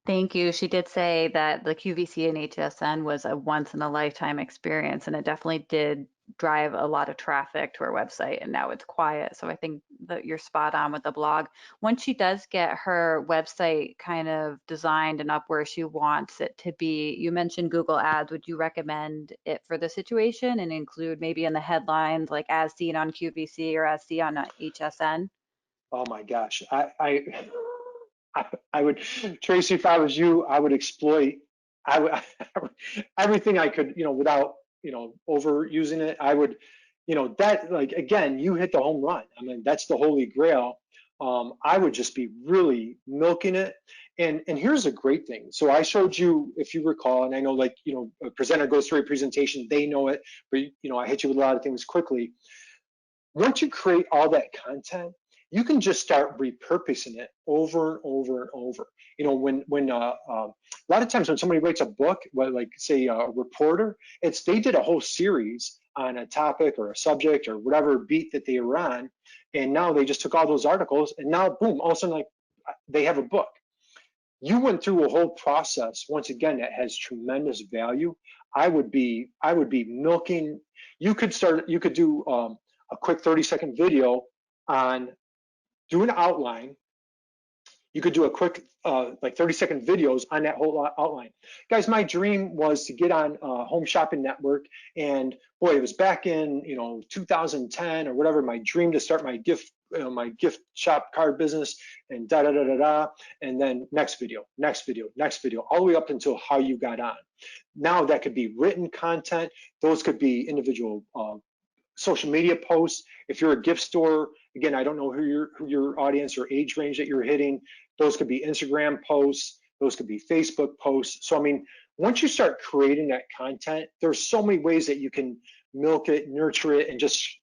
Thank you. She did say that the QVC and HSN was a once in a lifetime experience, and it definitely did drive a lot of traffic to her website, and now it's quiet. So I think that you're spot on with the blog. Once she does get her website kind of designed and up where she wants it to be, you mentioned Google Ads. Would you recommend it for the situation and include maybe in the headlines, like as seen on QVC or as seen on HSN? Oh my gosh, I would, Tracy, if I was you, I would exploit, everything I could, without, overusing it. I would, that, like, again, you hit the home run. I mean, that's the holy grail. I would just be really milking it. And here's a great thing. So I showed you, if you recall, and I know, like, a presenter goes through a presentation, they know it, but, I hit you with a lot of things quickly. Once you create all that content, you can just start repurposing it over and over and over. When a lot of times when somebody writes a book, like say a reporter, they did a whole series on a topic or a subject or whatever beat that they were on, and now they just took all those articles and now boom, all of a sudden, like, they have a book. You went through a whole process, once again, that has tremendous value. I would be milking. You could do a quick 30-second video on, do an outline. You could do a quick like 30-second videos on that whole outline. Guys, my dream was to get on Home Shopping Network, and boy, it was back in 2010 or whatever. My dream to start my gift shop card business, and and then next video, all the way up until how you got on. Now that could be written content. Those could be individual social media posts. If you're a gift store, again, I don't know who your audience or age range that you're hitting. Those could be Instagram posts. Those could be Facebook posts. So, I mean, once you start creating that content, there's so many ways that you can milk it, nurture it,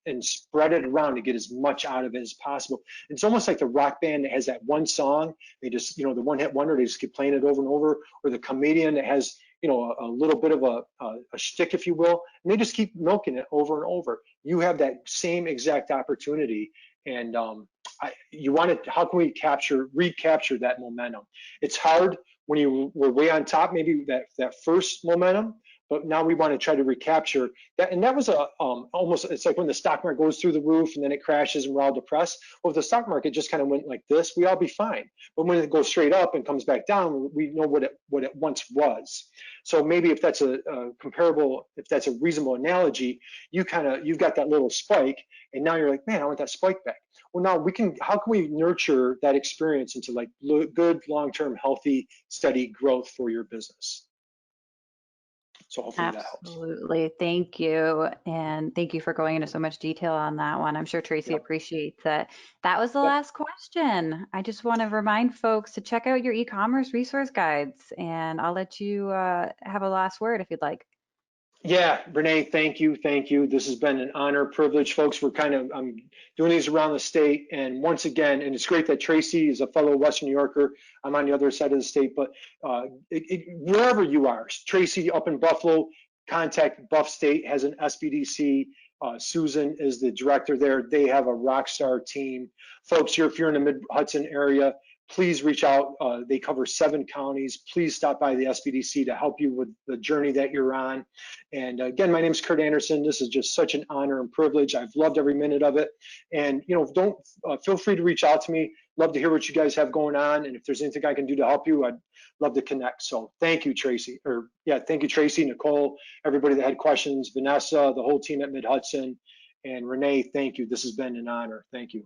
and spread it around to get as much out of it as possible. It's almost like the rock band that has that one song. They just, the one hit wonder, they just keep playing it over and over, or the comedian that has, a little bit of a shtick, if you will, and they just keep milking it over and over. You have that same exact opportunity, and you want to. How can we recapture that momentum? It's hard when you were way on top, maybe that first momentum, but now we want to try to recapture that. And that was almost, it's like when the stock market goes through the roof and then it crashes and we're all depressed. Well, if the stock market just kind of went like this, we all be fine. But when it goes straight up and comes back down, we know what it once was. So maybe if that's a comparable, if that's a reasonable analogy, you've got that little spike, and now you're like, man, I want that spike back. Well, now how can we nurture that experience into like good, long-term, healthy, steady growth for your business? So hopefully that helps. Absolutely. Thank you. And thank you for going into so much detail on that one. I'm sure Tracy appreciates it. That was the last question. I just want to remind folks to check out your e-commerce resource guides, and I'll let you have a last word if you'd like. Yeah, Renee, thank you. This has been an honor, privilege, folks. I'm doing these around the state, and once again, and it's great that Tracy is a fellow Western New Yorker. I'm on the other side of the state, but wherever you are, Tracy up in Buffalo, contact Buff State, has an SBDC. Susan is the director there. They have a rock star team. Folks, if you're in the Mid-Hudson area, please reach out. They cover 7 counties. Please stop by the SBDC to help you with the journey that you're on. And again, my name is Curt Anderson. This is just such an honor and privilege. I've loved every minute of it. And don't feel free to reach out to me. Love to hear what you guys have going on. And if there's anything I can do to help you, I'd love to connect. So thank you, Tracy. Thank you, Tracy, Nicole, everybody that had questions, Vanessa, the whole team at Mid-Hudson, and Renee, thank you. This has been an honor. Thank you.